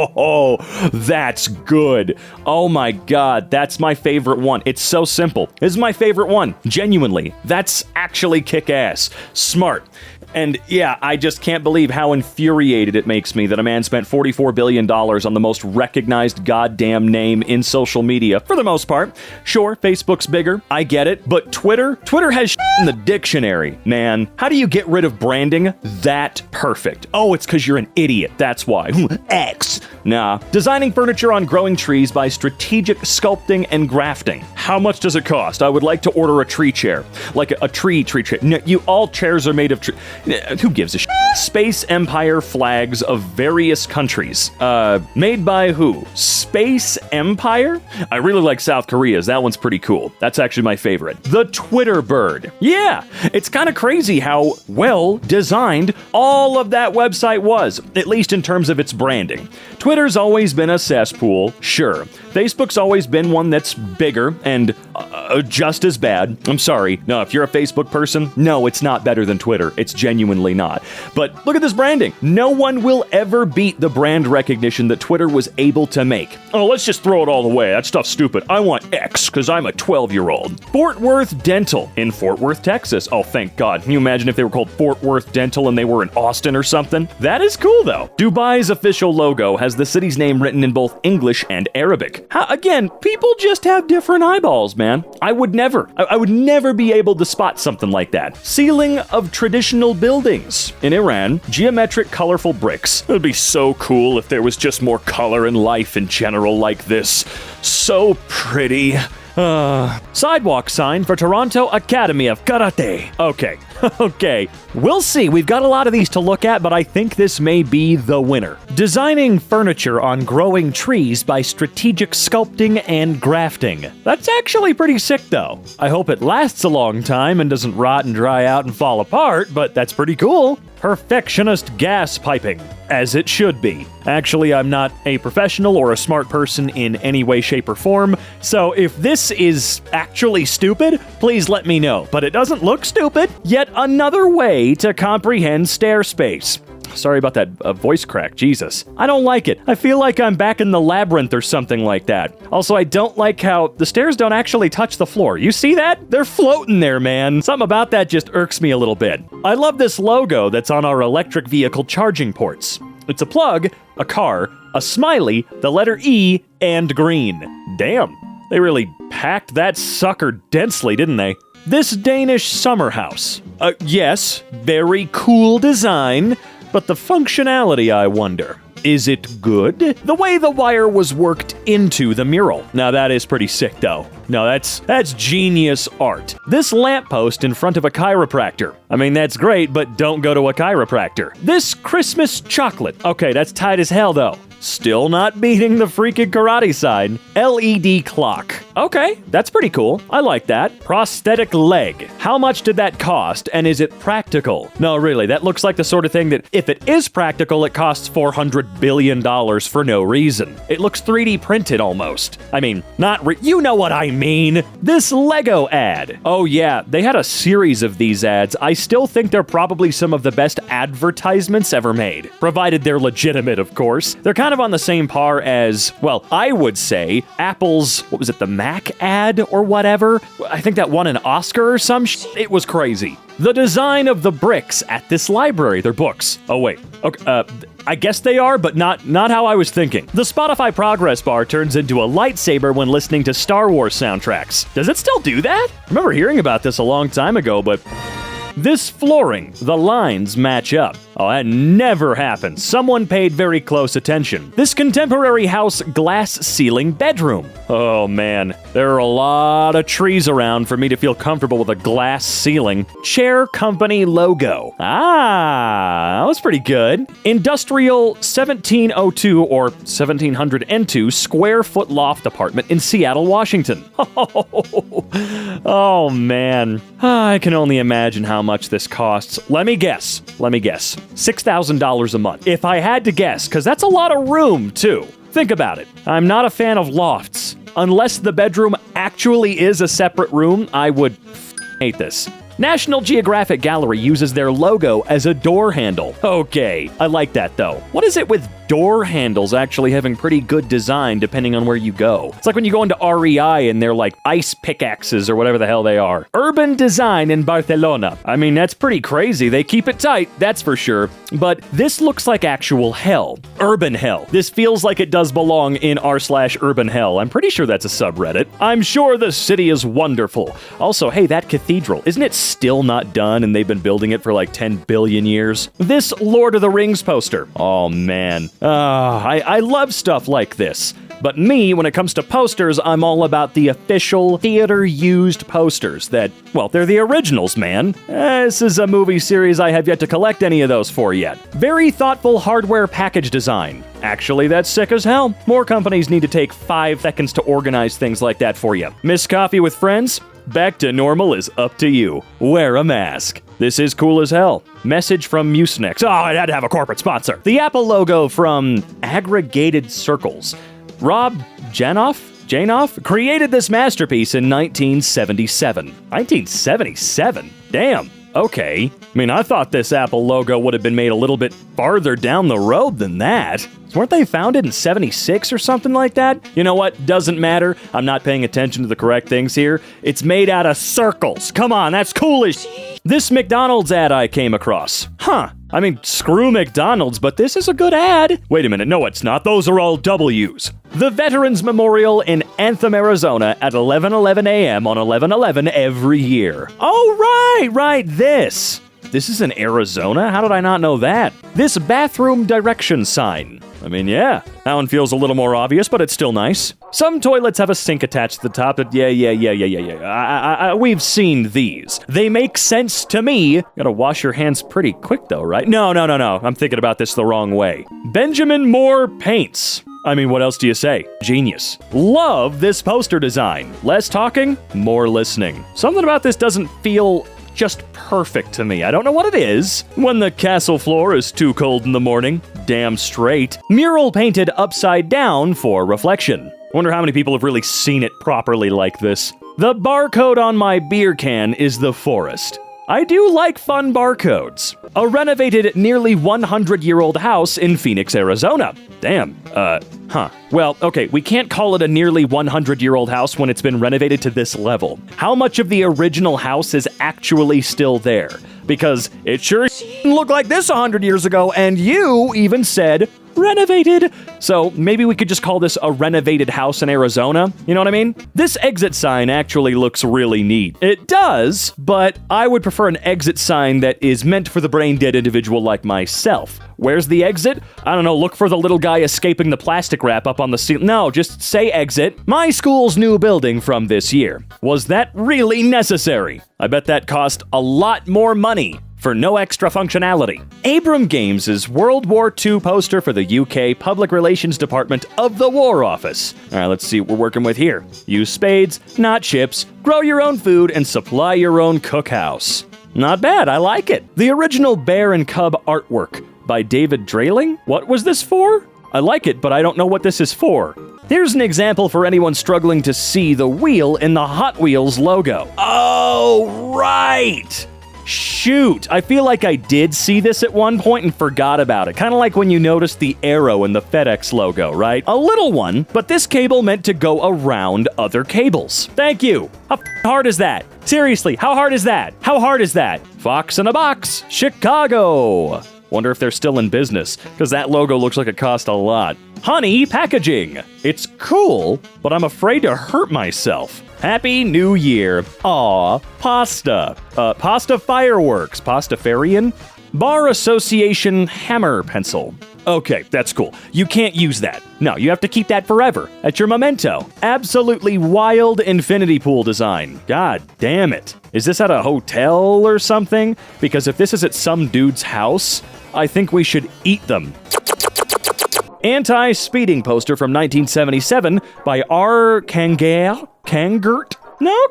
A: Oh, that's good. Oh my God, that's my favorite one. It's so simple. This is my favorite one. Genuinely. That's actually kick-ass. Smart. And yeah, I just can't believe how infuriated it makes me that a man spent $44 billion on the most recognized goddamn name in social media, for the most part. Sure, Facebook's bigger, I get it, but Twitter has shit in the dictionary, man. How do you get rid of branding that perfect? Oh, it's because you're an idiot, that's why. X. Nah. Designing furniture on growing trees by strategic sculpting and grafting. How much does it cost? I would like to order a tree chair. Like a tree chair. No, all chairs are made of tree. Who gives a shit? Space Empire flags of various countries. Made by who? Space Empire? I really like South Korea's. That one's pretty cool. That's actually my favorite. The Twitter bird. Yeah, it's kind of crazy how well designed all of that website was, at least in terms of its branding. Twitter's always been a cesspool, sure. Facebook's always been one that's bigger and just as bad. I'm sorry. No, if you're a Facebook person, no, it's not better than Twitter. It's genuinely not. But look at this branding. No one will ever beat the brand recognition that Twitter was able to make. Oh, let's just throw it all away. That stuff's stupid. I want X because I'm a 12-year-old. Fort Worth Dental in Fort Worth, Texas. Oh, thank God. Can you imagine if they were called Fort Worth Dental and they were in Austin or something? That is cool, though. Dubai's official logo has the city's name written in both English and Arabic. Again, people just have different eyeballs, man. I would never be able to spot something like that. Ceiling of traditional buildings. In Iran, geometric, colorful bricks. It would be so cool if there was just more color in life in general like this. So pretty. Sidewalk sign for Toronto Academy of Karate. Okay. We'll see. We've got a lot of these to look at, but I think this may be the winner. Designing furniture on growing trees by strategic sculpting and grafting. That's actually pretty sick, though. I hope it lasts a long time and doesn't rot and dry out and fall apart, but that's pretty cool. Perfectionist gas piping, as it should be. Actually, I'm not a professional or a smart person in any way, shape, or form, so if this is actually stupid, please let me know. But it doesn't look stupid. Yet another way to comprehend stair space. Sorry about that voice crack, Jesus. I don't like it. I feel like I'm back in the labyrinth or something like that. Also, I don't like how the stairs don't actually touch the floor. You see that? They're floating there, man. Something about that just irks me a little bit. I love this logo that's on our electric vehicle charging ports. It's a plug, a car, a smiley, the letter E, and green. Damn, they really packed that sucker densely, didn't they? This Danish summer house. Yes, very cool design. But the functionality, I wonder. Is it good? The way the wire was worked into the mural. Now that is pretty sick, though. No, that's genius art. This lamppost in front of a chiropractor. I mean, that's great, but don't go to a chiropractor. This Christmas chocolate. Okay, that's tight as hell, though. Still not beating the freaking karate side. LED clock. Okay, that's pretty cool. I like that. Prosthetic leg. How much did that cost, and is it practical? No, really, that looks like the sort of thing that, if it is practical, it costs $400 billion for no reason. It looks 3D printed almost. I mean, you know what I mean. This Lego ad. Oh yeah, they had a series of these ads. I still think they're probably some of the best advertisements ever made. Provided they're legitimate, of course. They're kind of on the same par as, well, I would say, Apple's, what was it, the Mac ad or whatever? I think that won an Oscar or some It was crazy. The design of the bricks at this library, they're books. Oh wait, okay, I guess they are, but not how I was thinking. The Spotify progress bar turns into a lightsaber when listening to Star Wars soundtracks. Does it still do that? I remember hearing about this a long time ago, but... This flooring, the lines match up. Oh, that never happens. Someone paid very close attention. This contemporary house glass ceiling bedroom. Oh man, there are a lot of trees around for me to feel comfortable with a glass ceiling. Chair company logo. That was pretty good. Industrial 1702 or 1702 square foot loft apartment in Seattle, Washington. Oh man, I can only imagine how much this costs. Let me guess. $6,000 a month. If I had to guess, because that's a lot of room, too. Think about it. I'm not a fan of lofts. Unless the bedroom actually is a separate room, I would hate this. National Geographic Gallery uses their logo as a door handle. Okay, I like that though. What is it with door handles actually having pretty good design depending on where you go? It's like when you go into REI and they're like ice pickaxes or whatever the hell they are. Urban design in Barcelona. I mean, that's pretty crazy. They keep it tight, that's for sure. But this looks like actual hell. Urban hell. This feels like it does belong in r/urban hell. I'm pretty sure that's a subreddit. I'm sure the city is wonderful. Also, hey, that cathedral, isn't it still not done and they've been building it for like 10 billion years? This Lord of the Rings poster. Oh man. I love stuff like this. But me, when it comes to posters, I'm all about the official theater-used posters that, well, they're the originals, man. This is a movie series I have yet to collect any of those for yet. Very thoughtful hardware package design. Actually, that's sick as hell. More companies need to take 5 seconds to organize things like that for you. Miss coffee with friends? Back to normal is up to you. Wear a mask. This is cool as hell. Message from Mucinex. Oh, it had to have a corporate sponsor. The Apple logo from Aggregated Circles. Rob Janoff created this masterpiece in 1977. 1977? Damn. Okay. I mean, I thought this Apple logo would have been made a little bit farther down the road than that. Weren't they founded in 76 or something like that? You know what? Doesn't matter. I'm not paying attention to the correct things here. It's made out of circles. Come on, that's cool as This McDonald's ad I came across. I mean, screw McDonald's, but this is a good ad. Wait a minute, no it's not. Those are all W's. The Veterans Memorial in Anthem, Arizona at 11:11 a.m. on 11/11 every year. Oh, right, this. This is in Arizona? How did I not know that? This bathroom direction sign. I mean, yeah, that one feels a little more obvious, but it's still nice. Some toilets have a sink attached to the top, but yeah. We've seen these. They make sense to me. Gotta wash your hands pretty quick though, right? No. I'm thinking about this the wrong way. Benjamin Moore Paints. I mean, what else do you say? Genius. Love this poster design. Less talking, more listening. Something about this doesn't feel just perfect to me. I don't know what it is. When the castle floor is too cold in the morning, damn straight. Mural painted upside down for reflection. Wonder how many people have really seen it properly like this. The barcode on my beer can is the forest. I do like fun barcodes. A renovated, nearly 100-year-old house in Phoenix, Arizona. Damn, Well, okay, we can't call it a nearly 100-year-old house when it's been renovated to this level. How much of the original house is actually still there? Because it sure didn't look like this 100 years ago, and you even said renovated. So maybe we could just call this a renovated house in Arizona. You know what I mean? This exit sign actually looks really neat. It does, but I would prefer an exit sign that is meant for the brain-dead individual like myself. Where's the exit? I don't know, look for the little guy escaping the plastic wrap up on the ceiling. No, just say exit. My school's new building from this year. Was that really necessary? I bet that cost a lot more money for no extra functionality. Abram Games' World War II poster for the UK Public Relations Department of the War Office. All right, let's see what we're working with here. Use spades, not chips, grow your own food, and supply your own cookhouse. Not bad, I like it. The original bear and cub artwork by David Drayling? What was this for? I like it, but I don't know what this is for. Here's an example for anyone struggling to see the wheel in the Hot Wheels logo. Oh, right! Shoot, I feel like I did see this at one point and forgot about it. Kind of like when you noticed the arrow in the FedEx logo, right? A little one, but this cable meant to go around other cables. Thank you. How hard is that? Seriously, how hard is that? How hard is that? Fox in a Box, Chicago. Wonder if they're still in business, because that logo looks like it cost a lot. Honey Packaging. It's cool, but I'm afraid to hurt myself. Happy New Year. Aw, pasta. Pasta Fireworks. Pastafarian? Bar Association Hammer Pencil. Okay, that's cool. You can't use that. No, you have to keep that forever. That's your memento. Absolutely wild infinity pool design. God damn it. Is this at a hotel or something? Because if this is at some dude's house, I think we should eat them. Anti-speeding poster from 1977 by R. Kangert? No,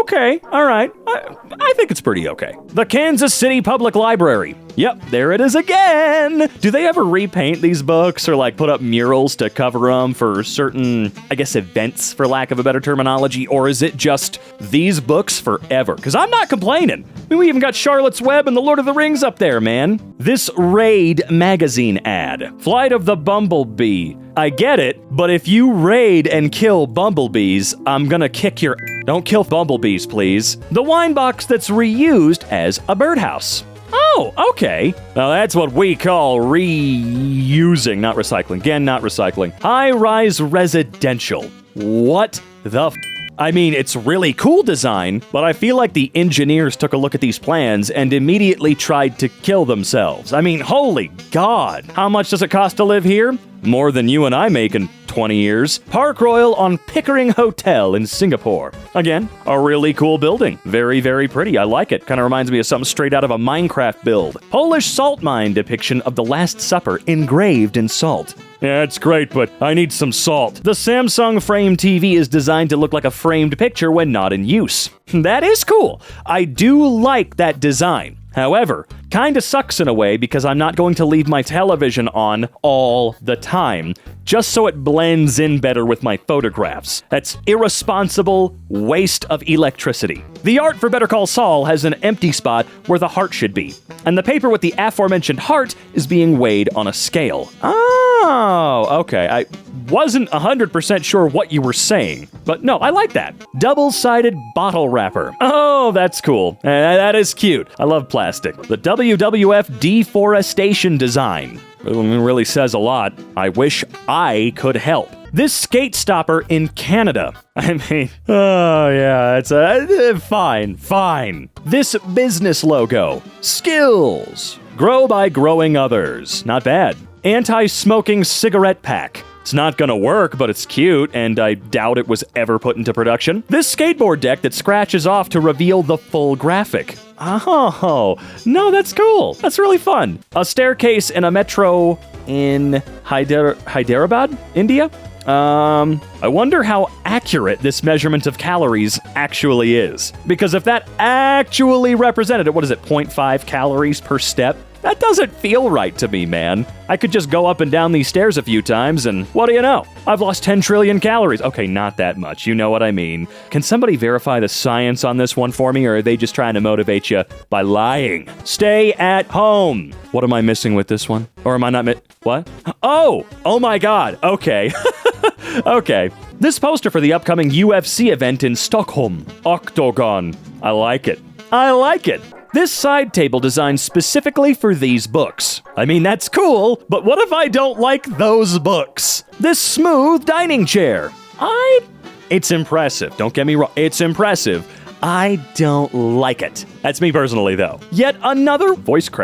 A: okay, all right. I think it's pretty okay. The Kansas City Public Library. Yep, there it is again. Do they ever repaint these books or like put up murals to cover them for certain, I guess, events, for lack of a better terminology? Or is it just these books forever? Because I'm not complaining. I mean, we even got Charlotte's Web and The Lord of the Rings up there, man. This Raid magazine ad. Flight of the Bumblebee. I get it, but if you raid and kill bumblebees, I'm gonna kick your... Don't kill bumblebees, please. The wine box that's reused as a birdhouse. Oh, okay. Now that's what we call reusing, not recycling. Again, not recycling. High-rise residential. What the I mean, it's really cool design, but I feel like the engineers took a look at these plans and immediately tried to kill themselves. I mean, holy God. How much does it cost to live here? More than you and I make in 20 years. Park Royal on Pickering Hotel in Singapore. Again, a really cool building. Very, very pretty. I like it. Kind of reminds me of something straight out of a Minecraft build. Polish salt mine depiction of the Last Supper engraved in salt. Yeah, it's great, but I need some salt. The Samsung Frame TV is designed to look like a framed picture when not in use. That is cool. I do like that design. However, kinda sucks in a way because I'm not going to leave my television on all the time, just so it blends in better with my photographs. That's irresponsible waste of electricity. The art for Better Call Saul has an empty spot where the heart should be, and the paper with the aforementioned heart is being weighed on a scale. Oh, okay. I wasn't 100% sure what you were saying, but no, I like that. Double-sided bottle wrapper. Oh, that's cool. That is cute. I love plastic. The WWF deforestation design. really says a lot. I wish I could help. This skate stopper in Canada. I mean, oh yeah, it's fine. This business logo. Skills. Grow by growing others. Not bad. Anti-smoking cigarette pack. It's not gonna work, but it's cute, and I doubt it was ever put into production. This skateboard deck that scratches off to reveal the full graphic. Oh, no, that's cool. That's really fun. A staircase in a metro in Hyderabad, India? I wonder how accurate this measurement of calories actually is. Because if that actually represented it, what is it, 0.5 calories per step? That doesn't feel right to me, man. I could just go up and down these stairs a few times, and what do you know? I've lost 10 trillion calories. Okay, not that much. You know what I mean. Can somebody verify the science on this one for me, or are they just trying to motivate you by lying? Stay at home. What am I missing with this one? Or am I not what? Oh my God. Okay. Okay. This poster for the upcoming UFC event in Stockholm. Octagon. I like it. This side table designed specifically for these books. I mean, that's cool, but what if I don't like those books? This smooth dining chair. It's impressive. Don't get me wrong. It's impressive. I don't like it. That's me personally, though. Yet another voice crack.